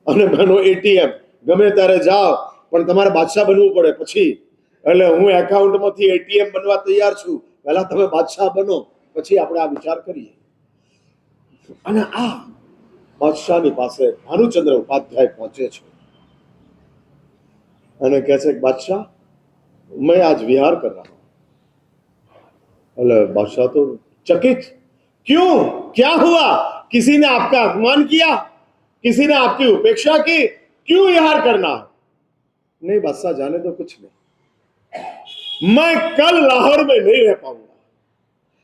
A: અને એનો એટીએમ ગમે ત્યારે જાઓ, પણ તમારે બાદશાહ બનવું પડે પછી. એટલે હું એકાઉન્ટમાંથી એટીએમ બનવા તૈયાર છું, પહેલા તમે બાદશાહ બનો, પછી આપણે આ વિચાર કરીએ. અને આ બાદશાહની પાસે ભાનુચંદ્ર ઉપાધ્યાય પહોંચે છે અને કહે છે बादशाह मैं आज विहार कर रहा हूं. अरे बादशाह तो चकित, क्यों, क्या हुआ, किसी ने आपका अपमान किया, किसी ने आपकी उपेक्षा की, क्यों विहार करना है? नहीं बादशाह, जाने दो, कुछ नहीं, मैं कल लाहौर में नहीं रह पाऊंगा,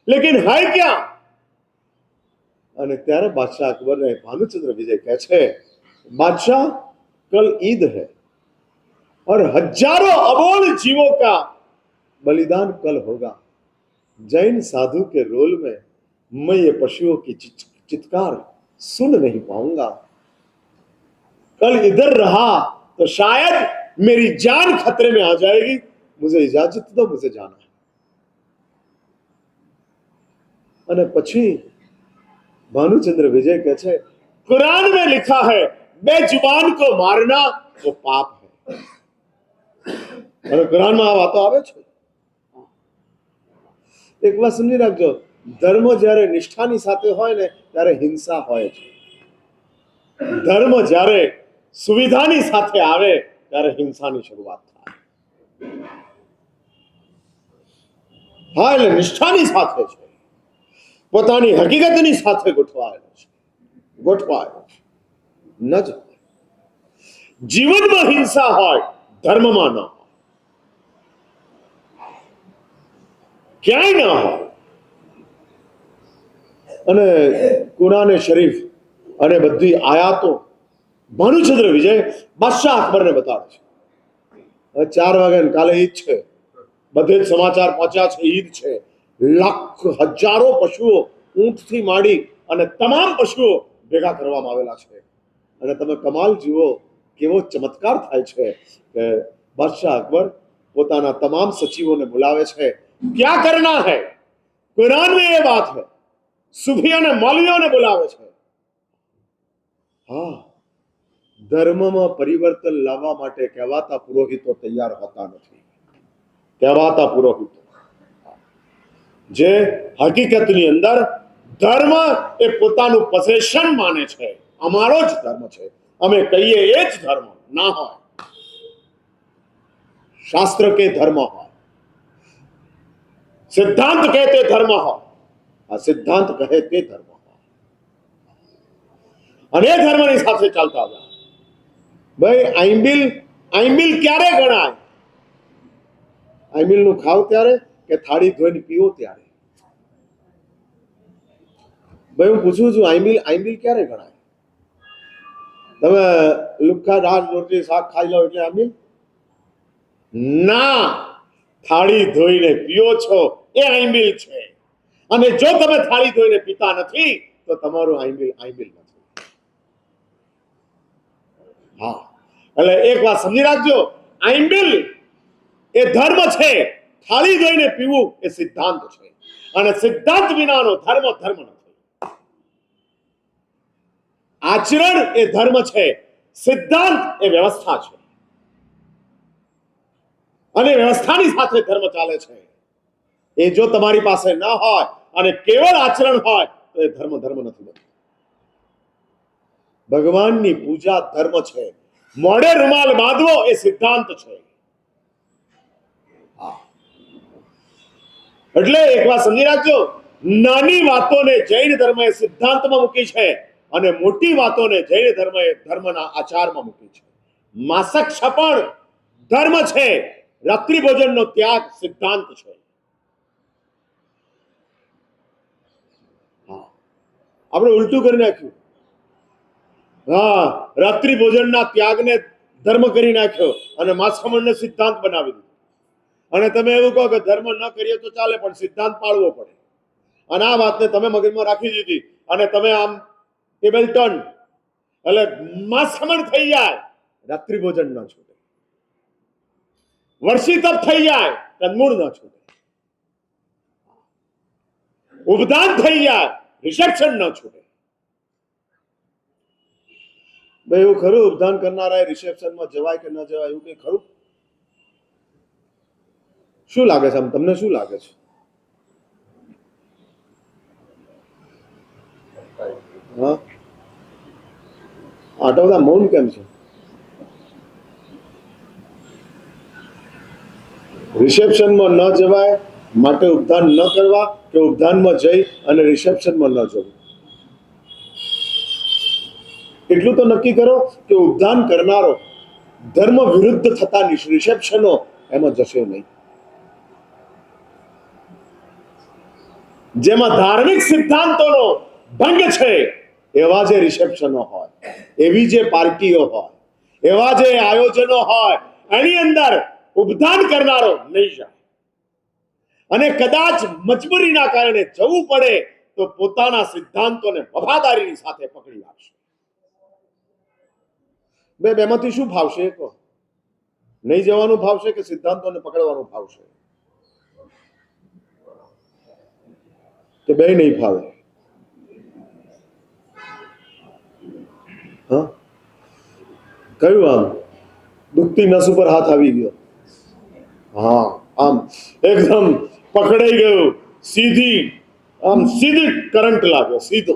A: लेकिन है क्या? અને ત્યારે બાદશાહ અકબરને ભાનુચંદ્ર વિજય કહે છે, बादशाह कल ईद है और हजारों अबोल जीवों का बलिदान कल होगा. जैन साधु के रोल में मैं ये पशुओं की चित्कार सुन नहीं पाऊंगा. कल इधर रहा तो शायद मेरी जान खतरे में आ जाएगी. मुझे इजाजत दो, मुझे जाना है. અને પછી भानुचंद्र विजय કહે છે, कुरान में लिखा है बेजुबान को मारना वो पाप है. અને કુરાનમાં આ વાતો આવે છે. એક વાત સમજી રાખજો, ધર્મ જ્યારે નિષ્ઠાની સાથે હોય ને ત્યારે હિંસા હોય છે. ધર્મ જ્યારે સુવિધાની સાથે આવે ત્યારે હિંસાની શરૂઆત થાય. હા, એટલે નિષ્ઠાની સાથે છે, પોતાની હકીકતની સાથે ગોઠવાયેલો છે, ન જ હોય. જીવનમાં હિંસા હોય, ધર્મમાં ન હોય, ક્યાંય ન હોય. અને કુરાને શરીફ અને બધી આયાતો ભાનુચંદ્ર વિજય બાદશાહ અકબરને બતાવે છે. 4 વાગે કાલે ઈદ છે, બધે જ સમાચાર પહોંચ્યા છે, ઈદ છે. લાખ હજારો પશુઓ, ઊંટથી માંડી અને તમામ પશુઓ ભેગા કરવામાં આવેલા છે. અને તમે કમાલ જુઓ, કેવો ચમત્કાર થાય છે કે બાદશાહ અકબર પોતાના તમામ સચિવોને બોલાવે છે. ક્યાં કરના હૈ? कुरान में ये बात है. सूफियों ने मौलवियों ने बुलावे છે. હા, ધર્મમાં પરિવર્તન લાવવા માટે કહેવાતા પુરોહિતો તૈયાર હોતા નથી. કહેવાતા પુરોહિતો જે હકીકતની અંદર ધર્મ એ પોતાનું પોઝેશન માને છે, અમારો જ ધર્મ છે, અમે કહીએ એ જ ધર્મ ના હોય. શાસ્ત્ર કે ધર્મ હોય, સિદ્ધાંત કહે તે ધર્મ હોય, આ સિદ્ધાંત કહે તે ધર્મ હોય, અને એ ધર્મની સાથે ચાલતા હતા. ભાઈ આઈમ્બિલ ક્યારે ગણાય? આઈમ્બિલ નું ખાવ ત્યારે કે થાળી ધોઈને પીવો ત્યારે? ભાઈ હું પૂછું છું, આઈમ્બિલ ક્યારે ગણાય? તમે લુખ્ખા દાળ રોટલી શાક ખાઈ લો એટલે આઈમ્બિલ ના? થાળી ધોઈને પીઓ છો એ આઈમ્બિલ છે. અને જો તમે થાળી ધોઈને પીતા નથી તો તમારું આઈમ્બિલ નથી. હા, એટલે એક વાત સમજી રાખજો, આઈમ્બિલ એ ધર્મ છે, થાળી ધોઈને પીવું એ સિદ્ધાંત છે. અને સિદ્ધાંત વિનાનો ધર્મ નથી. આચરણ એ ધર્મ છે, સિદ્ધાંત એ વ્યવસ્થા છે, અને વ્યવસ્થાની સાથે ધર્મ ચાલે છે. એ જો તમારી પાસે ન હોય અને કેવળ આચરણ હોય તો એ ધર્મ નથી બનતો. ભગવાનની પૂજા ધર્મ છે, મોઢે રૂમાલ બાંધવો એ સિદ્ધાંત છે. એટલે એક વાત સમજી રાખજો, નાની વાતોને જૈન ધર્મએ સિદ્ધાંતમાં મૂકી છે અને મોટી વાતોને જૈન ધર્મએ ધર્મના આચારમાં મૂકી છે. માસક છપણ ધર્મ છે, રાત્રિ ભોજનનો ત્યાગ સિદ્ધાંત છે. હા, આપણે ઉલટું કરી નાખ્યું. હા, રાત્રિ ભોજનના ત્યાગને ધર્મ કરી નાખ્યો અને માંસખમણને સિદ્ધાંત બનાવી દીધો. અને તમે એવું કહો કે ધર્મ ન કરીએ તો ચાલે પણ સિદ્ધાંત પાળવો પડે. અને આ વાતને તમે મગજમાં રાખી દીધી અને તમે આમ ટેબલ ટર્ન એટલે માંસખમણ થઈ જાય, રાત્રિ ભોજન ન છૂટે. વર્ષી તપ થઈ જાય, કંદમૂળ ન છૂટે. ઉપદાન થઈ જાય, રિસેપ્શન ન છૂટે. ભાઈ એવું ખરું ઉપદાન કરનારા રિસેપ્શનમાં જવાય કે ન જવાય એવું કઈ ખરું? શું લાગે છે? તમને શું લાગે છે? હા, આટલા બધા મૌન કેમ છે? રિસેપ્શનમાં ન જવાય માટે ઉપદાન ન કરવા કે ઉપદાનમાં જઈ અને રિસેપ્શનમાં ન જવું? એટલું તો નક્કી કરો કે ઉપદાન કરનારો ધર્મ વિરુદ્ધ થતા રિસેપ્શનો એમાં જશે નહીં. જેમાં ધાર્મિક સિદ્ધાંતોનો ભંગ છે એવા જે રિસેપ્શનો હોય, એવી જે પાર્ટીઓ હોય, એવા જે આયોજનો હોય, એની અંદર ઉપદાન કરનારો નહીં જાય. અને કદાચ મજબૂરીના કારણે જવું પડે તો પોતાના સિદ્ધાંતોને વફાદારીની સાથે પકડી રાખશે. બેમાંથી શું ભાવશે? નહીં જવાનું ભાવશે કે સિદ્ધાંતોને પકડવાનું ભાવશે? કે બે નહીં ફાવે? હા, કયું આમ દુખતી નસ ઉપર હાથ આવી ગયો? હા, આમ એકદમ પકડાઈ ગયો, સીધી આમ સીધી કરંટ લાગ્યો સીધો.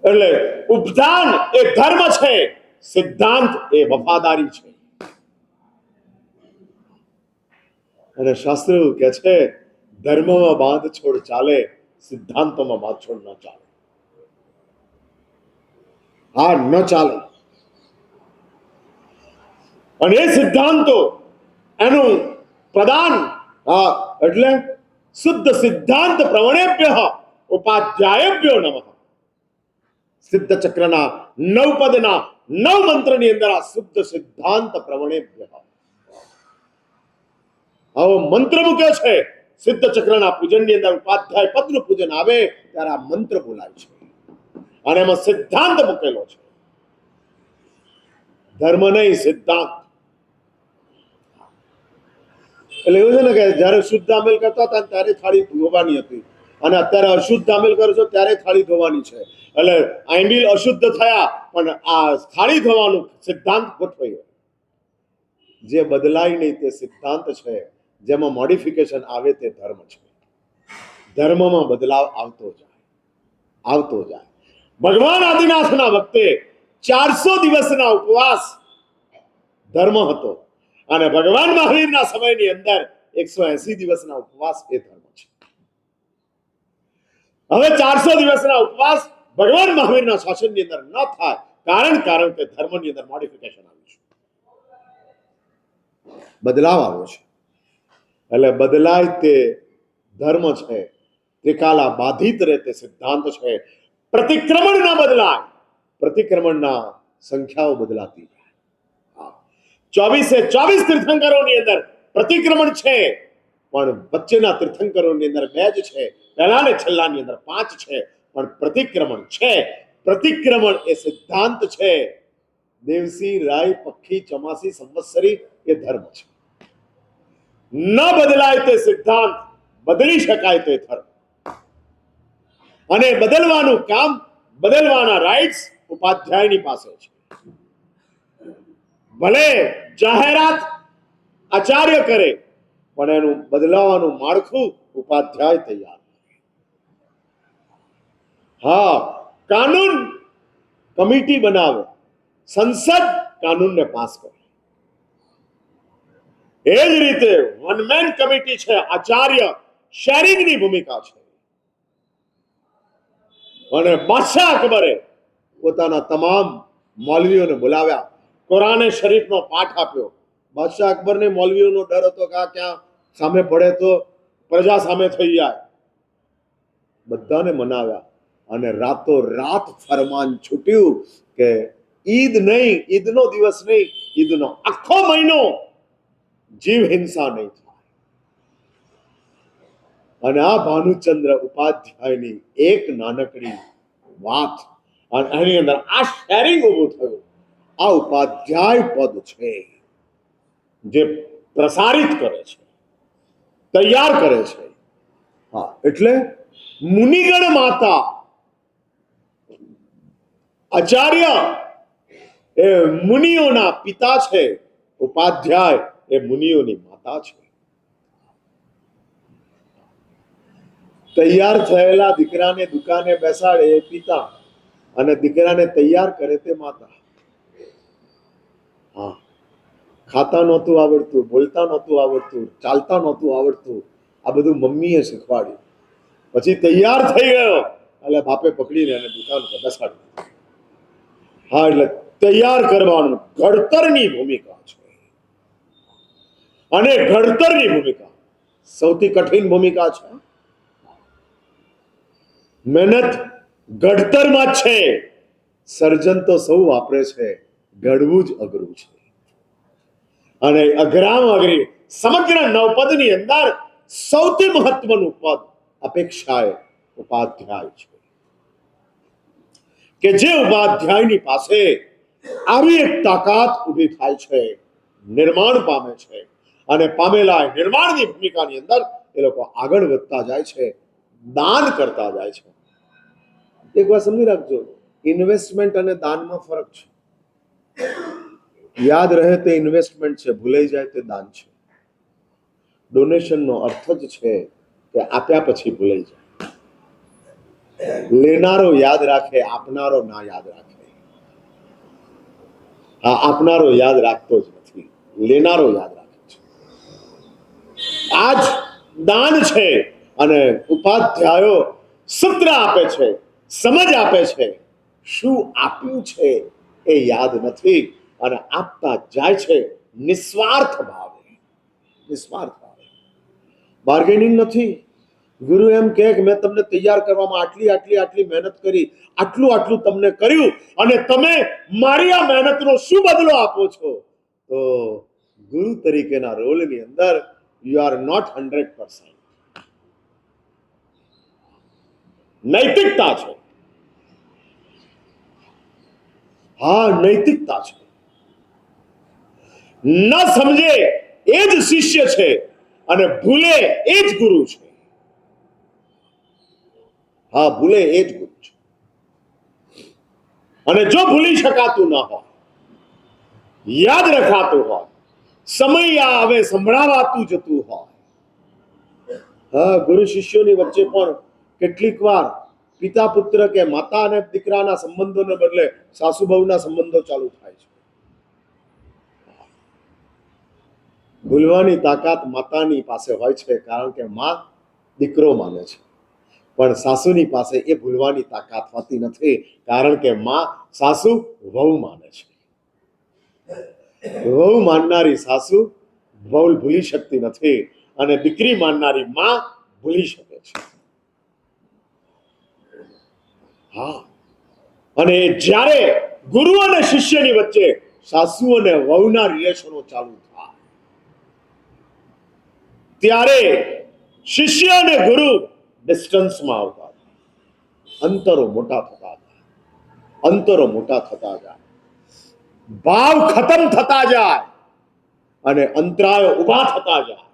A: એટલે ઉપદાન એ ધર્મ છે, સિદ્ધાંત એ વફાદારી છે. અને શાસ્ત્ર કે છે ધર્મમાં બાંધછોડ ચાલે, સિદ્ધાંતોમાં બાંધછોડ ન ચાલે. હા, ન ચાલે. અને એ સિદ્ધાંતો એનું પ્રદાન, હા એટલે શુદ્ધ સિદ્ધાંત પ્રવણેભ્ય ઉપાધ્યાયેભ્યો નમઃ. સિદ્ધ ચક્રના 9 પદના 9 મંત્રની અંદર આ શુદ્ધ સિદ્ધાંત પ્રવણેભ્ય આવો મંત્ર મૂક્યો છે. સિદ્ધ ચક્રના પૂજનની અંદર ઉપાધ્યાય પદનું પૂજન આવે ત્યારે આ મંત્ર બોલાય છે અને એમાં સિદ્ધાંત મૂકેલો છે. ધર્મ નહીં, સિદ્ધાંત. એટલે એવું છે ને કે જયારે શુદ્ધ આમેલ કરતા હતા ત્યારે થાળી ધોવાની હતી અને અત્યારે અશુદ્ધ આમેલ કરો છો ત્યારે થાળી ધોવાની છે. એટલે આંબીલ અશુદ્ધ થયા પણ આ થાળી ધોવાનું સિદ્ધાંત ગોઠવાયો. જે બદલાય નહીં તે સિદ્ધાંત છે, જેમાં મોડિફિકેશન આવે તે ધર્મ છે. ધર્મમાં બદલાવ આવતો જાય. ભગવાન આદિનાથના વખતે 400 દિવસના ઉપવાસ ધર્મ હતો અને ભગવાન મહાવીરના સમયની અંદર 180 દિવસના ઉપવાસ એ ધર્મ છે. હવે 400 દિવસના ઉપવાસ ભગવાન મહાવીરના શાસનની અંદર ન થાય, કારણ કે ધર્મની અંદર મોડિફિકેશન આવ્યું છે, બદલાવ આવ્યો છે. એટલે બદલાય તે ધર્મ છે, ત્રિકાલા બાધિત રહે તે સિદ્ધાંત છે. પ્રતિક્રમણ ના બદલાય, પ્રતિક્રમણના સંખ્યાઓ બદલાતી જાય. 24 તીર્થંકરોની અંદર પ્રતિક્રમણ છે પણ વચ્ચેના તીર્થંકરોની અંદર 2 જ છે, પહેલા ને છેલ્લાની અંદર 5 છે પણ પ્રતિક્રમણ છે. પ્રતિક્રમણ એ સિદ્ધાંત છે. દેવસી, રાય, પક્ષી, ચમાસી, સંવત્સરી એ ધર્મ છે. ન બદલાય તે સિદ્ધાંત, બદલી શકાય તે ધર્મ. અને બદલવાનું કામ, બદલવાના રાઇટ્સ ઉપાધ્યાયની પાસે છે. ભલે જાહેરાત આચાર્ય કરે પણ એનું બદલાવાનું માળખું ઉપાધ્યાય તૈયાર. હા, કાનૂન કમિટી બનાવે, સંસદ કાનૂનને પાસ કરે. એ જ રીતે વન મેન કમિટી છે, આચાર્ય શેરિંગની ભૂમિકા છે. અને બાદશાહ અકબરે પોતાના તમામ મૌલવીઓને બોલાવ્યા, કુરાને શરીફનો પાઠ આપ્યો. બાદશાહ અકબરને મૌલવીઓનો ડર હતો કે આ ક્યાં સામે પડે તો પ્રજા સામે થઈ જાય. બધાને મનાવ્યા અને રાતો રાત ફરમાન છૂટ્યું કે ઈદ નહીં, ઈદનો દિવસ નહીં, ઈદનો આખો મહિનો જીવ હિંસા નહીં થાય. અને આ ભાનુચંદ્ર ઉપાધ્યાયની એક નાનકડી વાત અને એની અંદર આ શેરિંગ ઊભું થયું. આ ઉપાધ્યાય પદ છે જે પ્રસારિત કરે છે, તૈયાર કરે છે. હા, એટલે મુનિગણ માતા આચાર્ય એ મુનિઓના પિતા છે, ઉપાધ્યાય એ મુનિઓની માતા છે. તૈયાર થયેલા દીકરાને દુકાને બેસાડે એ પિતા અને દીકરાને તૈયાર કરે તે માતા. હા, ખાતા નહોતું આવડતું, બોલતા નહોતું આવડતું, ચાલતા નહોતું આવડતું, આ બધું મમ્મીએ શીખવાડ્યું. પછી તૈયાર થઈ ગયો એટલે બાપે પકડીને એને દુકાન પર બેસાડ્યો. હા, એટલે તૈયાર કરવાનું ઘડતરની ભૂમિકા છે. અને ઘડતરની ભૂમિકા સૌથી કઠિન ભૂમિકા છે. મહેનત ઘડતરમાં છે. સર્જન તો સૌ વાપરે છે, ઘડવું જ અઘરું છે. અને અઘરામાં અઘરી સમગ્ર નવપદની અંદર સૌથી મહત્વનું પદ અપેક્ષાએ ઉપાધ્યાય છે. કે જે ઉપાધ્યાયની પાસે આવી એક તાકાત ઊભી થાય છે, નિર્માણ પામે છે, અને પામેલા નિર્માણની ભૂમિકાની અંદર એ લોકો આગળ વધતા જાય છે, દાન કરતા જાય છે. એક વાત સમજી રાખજો, ઇન્વેસ્ટમેન્ટ અને દાનમાં ફરક છે. યાદ રહે તે ઇન્વેસ્ટમેન્ટ છે, ભૂલાઈ જાય તે દાન છે. ડોનેશનનો અર્થ જ છે કે આપ્યા પછી ભૂલાઈ જાય. લેનારો યાદ રાખે, આપનારો ના યાદ રાખે. હા, આપનારો યાદ રાખતો જ નથી, લેનારો યાદ રાખે છે. આ જ દાન છે. અને ઉપાધ્યાયો સૂત્ર આપે છે, સમજ આપે છે. શું આપ્યું છે એ યાદ નથી અને આપતા જાય છે નિસ્વાર્થ ભાવે. નિસ્વાર્થ ભાવે, બાર્ગેનિંગ નથી. ગુરુ એમ કહે કે મેં તમને તૈયાર કરવામાં આટલી આટલી આટલી મહેનત કરી, આટલું આટલું તમને કર્યું, અને તમે મારી આ મહેનતનો શું બદલો આપો છો? તો ગુરુ તરીકેના રોલની અંદર યુ આર નોટ 100%. નૈતિકતા છે. હા, નૈતિકતા છે. ન સમજે એ જ શિષ્ય છે અને ભૂલે એ જ ગુરુ છે. હા, ભૂલે એ જ ગુરુ છે. અને જો ભૂલી શકાતું ના હોય, યાદ રખાતું હોય, સમય આવે સંભળાવાતું જતું હોય. હા, ગુરુ શિષ્યોની વચ્ચે પણ કેટલીક વાર પિતા પુત્ર કે માતા અને દીકરાના સંબંધોને બદલે સાસુ બહુના સંબંધો ચાલુ થાય છે. ભૂલવાની તાકાત માતાની પાસે હોય છે, કારણ કે માં દીકરો માને છે. પણ સાસુની પાસે એ ભૂલવાની તાકાત હોતી નથી, કારણ કે માં સાસુ વહુ માને છે. વહુ માનનારી સાસુ વહુ ભૂલી શકતી નથી, અને દીકરી માનનારી માં ભૂલી શકે છે. હા, અને જ્યારે ગુરુ અને શિષ્યની વચ્ચે સાસુ અને વહુના રિલેશનો ચાલુ થાય, ત્યારે શિષ્ય અને ગુરુ ડિસ્ટન્સમાં આવતા, અંતરો મોટા થતા જાય, અંતરો મોટા થતા જાય, ભાવ ખતમ થતા જાય અને અંતરાયો ઉભા થતા જાય.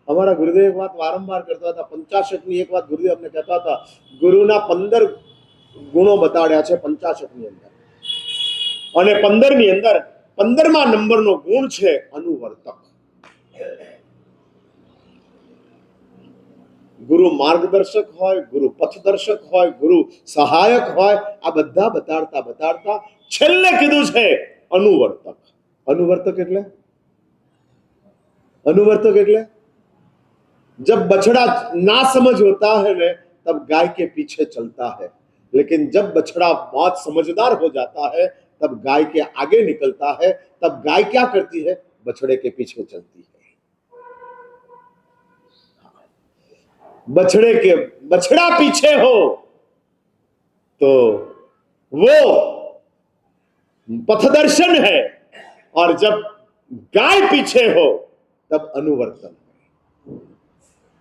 A: અમારા ગુરુદેવ એક વાત વારંવાર કરતા હતા, 65ની એક વાત ગુરુદેવ અમને કહેતા હતા, ગુરુના 15 ગુણો બતાડ્યા છે 65ની અંદર, અને 15ની અંદર 15મા નંબરનો ગુણ છે અનુવર્તક. ગુરુ માર્ગદર્શક હોય, ગુરુ પથદર્શક હોય, ગુરુ સહાયક હોય, આ બધા બતાડતા બતાડતા છેલ્લે કીધું છે અનુવર્તક. અનુવર્તક એટલે अनुवर्तक એટલે जब बछड़ा ना समझ होता है न तब गाय के पीछे चलता है, लेकिन जब बछड़ा बहुत समझदार हो जाता है तब गाय के आगे निकलता है। तब गाय क्या करती है? बछड़े के पीछे चलती है। बछड़ा पीछे हो तो वो पथदर्शन है, और जब गाय पीछे हो तब अनुवर्तन।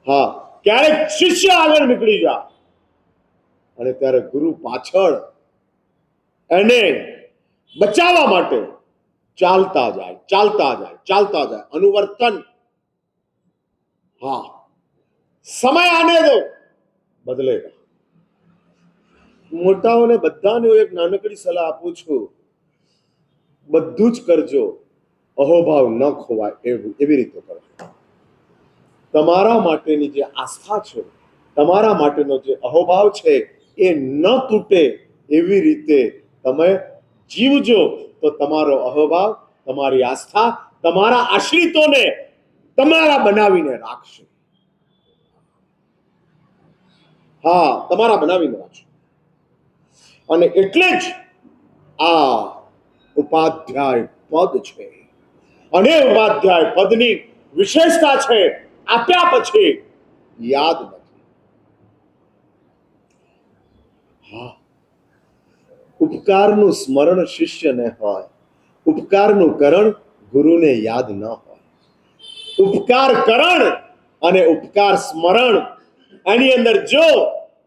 A: हाँ, ક્યારેક શિષ્ય આગળ નીકળી જાય અને ત્યારે ગુરુ પાછળ એને બચાવવા માટે ચાલતા જાય अनुवर्तन। हाँ, समय आने दो, बदलेगा। મોટાઓને બધાને એક નાનકડી સલાહ આપું છું, બધું જ કરજો, અહોભાવ ન ખોવાય એવી રીતે કરજો। તમારા માટેની જે આસ્થા છે, તમારા માટેનો જે અહોભાવ છે એ ન તૂટે એવી રીતે તમે જીવજો, તો તમારો અહોભાવ, તમારી આસ્થા તમારા આશ્રિતોને તમારા બનાવીને રાખશે। હા, તમારા બનાવીને રાખશે। અને એટલે જ આ ઉપાધ્યાય પદ છે, અને ઉપાધ્યાય પદની વિશેષતા છે આપ્યા પછી યાદ નથી। હા, ઉપકારનું સ્મરણ શિષ્યને હોય, ઉપકારનું કરણ ગુરુને યાદ ન હોય। ઉપકાર કરણ અને ઉપકાર સ્મરણ, એની અંદર જો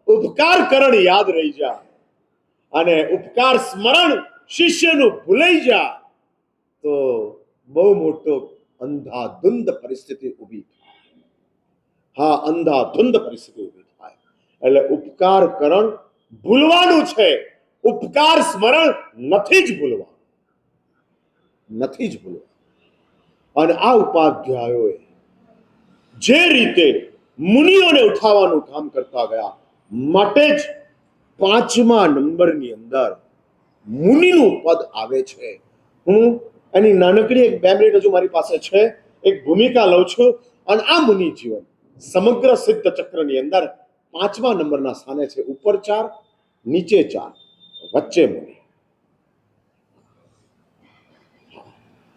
A: ઉપકાર કરણ યાદ રહી જાય અને ઉપકાર સ્મરણ શિષ્યનું ભૂલાઈ જાય તો બહુ મોટો અંધાધુંધ પરિસ્થિતિ ઊભી થાય। હા, અંધાધુંધ પરિસ્થિતિ ઊભી થાય। એટલે ઉપકાર કરણ ભૂલવાનું છે, ઉપકાર સ્મરણ નથી જ ભૂલવાનું। અને આ ઉપાધ્યાયોએ જે રીતે મુનિઓને ઉઠાવવાનું કામ કરતા ગયા, માટે જ 5મા નંબરની અંદર મુનિનું પદ આવે છે। હું એની નાનકડી એક 2 મિનિટ હજુ મારી પાસે છે, એક ભૂમિકા લઉં છું। અને આ મુનિ જીવન સમગ્ર સિદ્ધ ચક્રની અંદર 5મા નંબરના સ્થાને છે। ઉપર 4, નીચે 4, વચ્ચે મુનિ।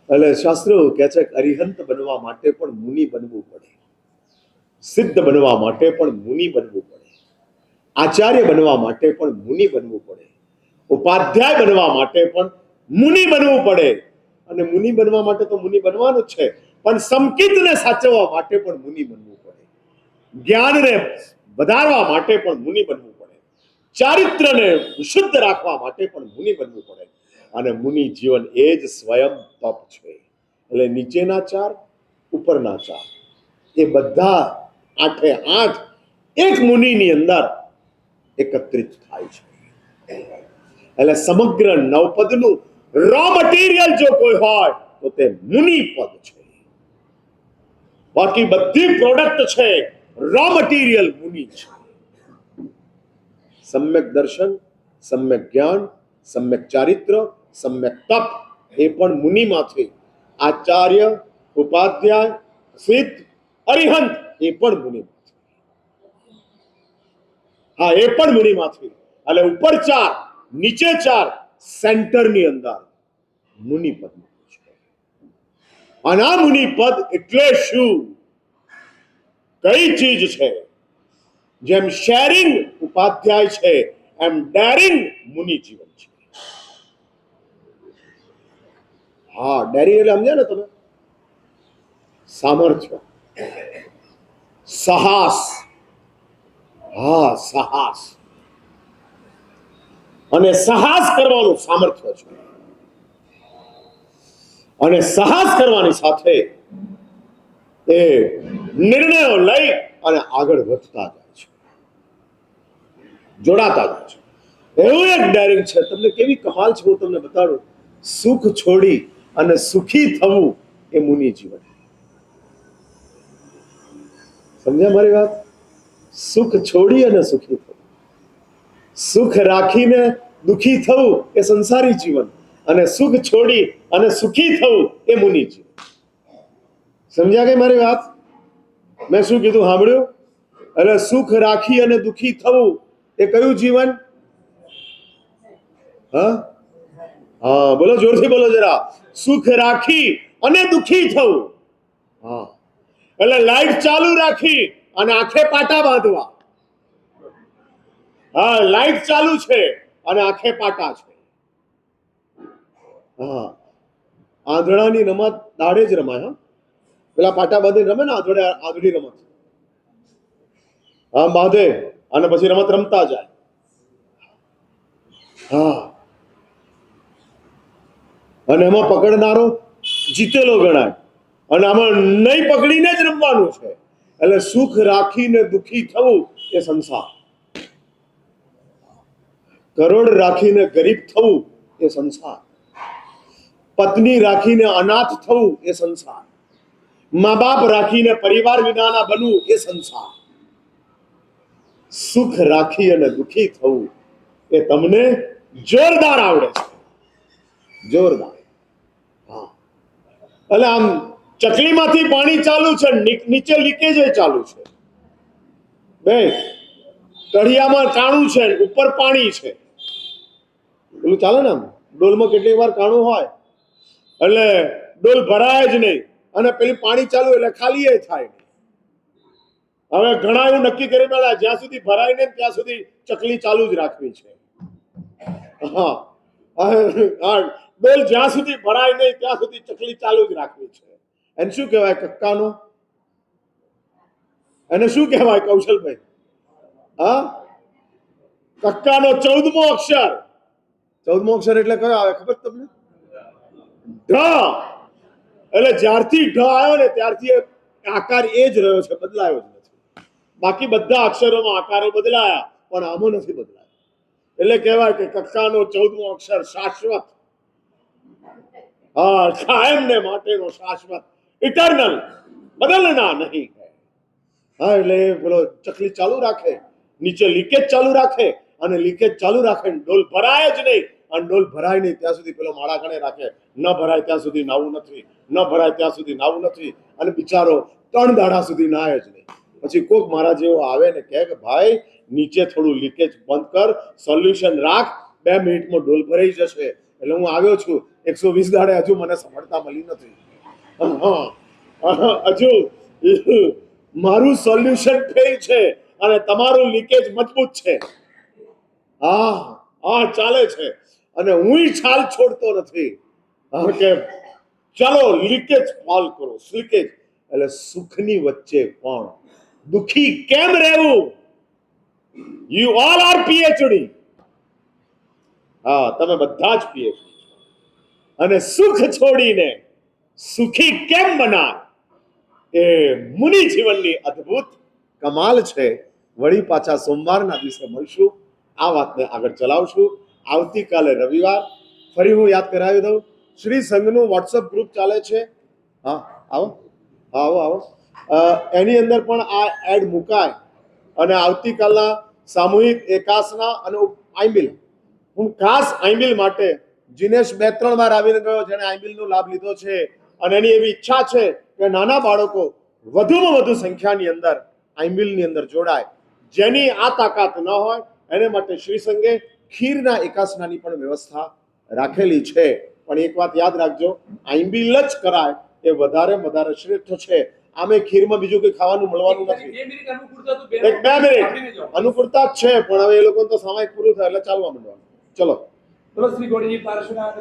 A: એટલે શાસ્ત્રો કહે છે કે અરિહંત બનવા માટે પણ મુનિ બનવું પડે, સિદ્ધ બનવા માટે પણ મુનિ બનવું પડે, આચાર્ય બનવા માટે પણ મુનિ બનવું પડે, ઉપાધ્યાય બનવા માટે પણ મુનિ બનવું પડે। અને મુનિ બનવા માટે તો મુનિ બનવાનું જ છે, પણ સંકિતને સાચવવા માટે પણ મુનિ બનવું પડે, જ્ઞાનને વધારવા માટે પણ મુનિ બનવું પડે, ચારિત્રને શુદ્ધ રાખવા માટે પણ મુનિ બનવું પડે। અને મુનિ જીવન એ જ સ્વયં તપ છે। એટલે નીચેના 4, ઉપરના 4 એ બધા 8 એક મુનિની અંદર એકત્રિત થાય છે। એટલે સમગ્ર નવપદનું રો મટીરિયલ જો કોઈ હોય તો તે મુનિ પદ છે। બાકી બધી પ્રોડક્ટ છે, રો મટીરિયલ મુનિ છે। सम्यक दर्शन, सम्यक ज्ञान, सम्यक चारित्र, सम्यक तप એ પણ મુનિમાંથી। આચાર્ય, ઉપાધ્યાય, સિદ્ધ, અરિહંત એ પણ મુનિમાંથી। હા, એ પણ મુનિમાંથી। એટલે ઉપર 4, નીચે 4, સેન્ટરની અંદર મુનિ પદ છે। અને આ મુનિ પદ એટલે શું, કઈ ચીજ છે? જેમ શેરિંગ ઉપાધ્યાય છે, એમ ડેરિંગ મુનિ જીવન છે। હા, ડેરિંગ એટલે સમજ્યા ને તમે? સામર્થ્ય, સાહસ। હા, સાહસ અને સાહસ કરવાનું સામર્થ્ય છે। અને સાહસ કરવાની સાથે એ નિર્ણયો લઈ અને આગળ વધતા જાય છે, જોડાતા જાય છે। એવું એક ડેરિંગ છે, તમને કેવી કમાલ છે હું તમને બતાડું। સુખ છોડી અને સુખી થવું એ મુનિ જીવન। સમજ્યા મારી વાત? સુખ છોડી અને સુખી થવું, સુખ રાખીને દુખી થવું એ સંસારી જીવન, અને સુખ છોડી અને સુખી થવું એ મુનિ જીવન। સમજ્યા ગઈ મારી વાત? મેં શું કીધું સાંભળ્યું? એટલે સુખ રાખી અને દુખી થવું એ કયું જીવન? હા હા, બોલો, જોરથી બોલો જરા. સુખ રાખી અને દુખી થવું. હા, એટલે લાઈટ ચાલુ રાખી અને આંખે પાટા બાંધવા. હા, લાઈટ ચાલુ છે અને આંખે પાટા છે. હા, આંધળાની રમત દાડે જ રમાય. હા, પેલા પાટા બાંધીને રમે ને આંધળી રમત. હા, બાંધે અને પછી રમત રમતા જાય. હા, અને એમાં પકડનારો જીતેલો ગણાય અને આમાં નહીં પકડીને જ રમવાનું છે. એટલે સુખ રાખીને દુખી થવું એ સંસાર, કરોડ રાખીને ગરીબ થવું એ સંસાર, પત્ની રાખીને અનાથ થવું એ સંસાર, મા બાપ રાખીને પરિવાર વિનાના બનવું એ સંસાર. સુખ રાખી અને દુખી થવું એ તમને જોરદાર આવડે છે, જોરદાર. હા, એટલે આમ ચકલીમાંથી પાણી ચાલુ છે, નીચે લીકેજ ચાલુ છે. બે કઢિયામાં કાણું છે, ઉપર પાણી છે. પેલું ચાલે ને, આમ ડોલમાં કેટલી વાર કાણું હોય એટલે ડોલ ભરાય જ નહીં અને પેલી પાણી ચાલુ એટલે ખાલી એ થાય. હવે ઘણા એવું નક્કી કરી બેઠા જ્યાં સુધી ભરાય ને ત્યાં સુધી ચકલી ચાલુ જ રાખવી છે. હા, ડોલ જ્યાં સુધી ભરાય નહીં ત્યાં સુધી ચકલી ચાલુ જ રાખવી છે. એને શું કહેવાય? કક્કાનો. એને શું કહેવાય કૌશલભાઈ? હા, કક્કાનો 14મો અક્ષર. 14મો અક્ષર એટલે કયો આવે ખબર તમને? ઢ. એટલે જ્યારથી ઢ આવ્યો ને ત્યારથી આકાર એ જ રહ્યો છે, બદલાયો જ નથી. બાકી બધા અક્ષરોમાં આકારો બદલાયા પણ આમો નથી બદલાયો. એટલે કહેવાય કે કક્કાનો 14મો અક્ષર શાશ્વત. હા, કાયમ ને માટેનો શાશ્વત, ઇટરનલ, બદલના નહીં. હા, એટલે પેલો ચકલી ચાલુ રાખે, નીચે લીકેજ ચાલુ રાખે અને લીકેજ ચાલુ રાખે, ડોલ ભરાય જ નહીં અને ડોલ ભરાય નહીં ત્યાં સુધી પેલો માળા ગણે રાખે. ન ભરાય ત્યાં સુધી નાવું નથી, ન ભરાય ત્યાં સુધી નાવું નથી. અને બિચારો 3 દાડા સુધી નાય જ નહીં. પછી કોક મારા જેવો આવે ને કહે કે ભાઈ નીચે થોડું લીકેજ બંધ કર, સોલ્યુશન રાખ, 2 મિનિટમાં ડોલ ભરાઈ જશે. એટલે હું આવ્યો છું 120 દાડે, હજુ મને સફળતા મળી નથી. હા, હજુ મારું સોલ્યુશન ફેલ છે અને તમારું લીકેજ મજબૂત છે. હા હા, ચાલે છે અને હું છાલ છોડતો નથી. હા, કે ચાલો લીકેજ ફોલ કરો. લીકેજ એટલે સુખની વચ્ચે પણ દુખી કેમ રહેવું? You all are PhD. હા, તમે બધા જ પીએચડી. અને સુખ છોડીને સુખી કેમ બના? એ મુનિ જીવનની અદ્ભુત કમાલ છે. વળી પાછા સોમવારના દિવસે મળશું, આ વાતને આગળ ચલાવશું. આવતીકાલે રવિવાર. ફરી હું યાદ કરાવી દઉં, શ્રી સંઘનું વોટ્સઅપ ગ્રુપ ચાલે છે. હા, આવો આવો આવો. એની અંદર પણ આ એડ મુકાય અને આવતીકાલના સામૂહિક એકાસના અને આઈબિલ, હું ખાસ આઈબિલ માટે જીનેશ 2-3 વાર આવીને ગયો, જેને આઈબિલનો લાભ લીધો છે અને એની એવી ઈચ્છા છે કે નાના બાળકો વધુમાં વધુ સંખ્યાની અંદર આઈબિલની અંદર જોડાય. જેની આ તાકાત ન હોય એને માટે શ્રી સંઘે ખીરના એકાસનાની પણ વ્યવસ્થા રાખેલી છે. પણ એક વાત યાદ રાખજો, આઈબિલ જ કરાય એ વધારે શ્રેષ્ઠ છે. આમે ખીરમાં બીજું કંઈ ખાવાનું મળવાનું નથી. 2 મિનિટ અનુકૂળતા જ છે, પણ હવે એ લોકો તો સામાયિક પૂરું થાય એટલે ચાલવા માંડવાનું. ચલો.
B: શ્રી ગોળીજી પાર્શ્વનાથ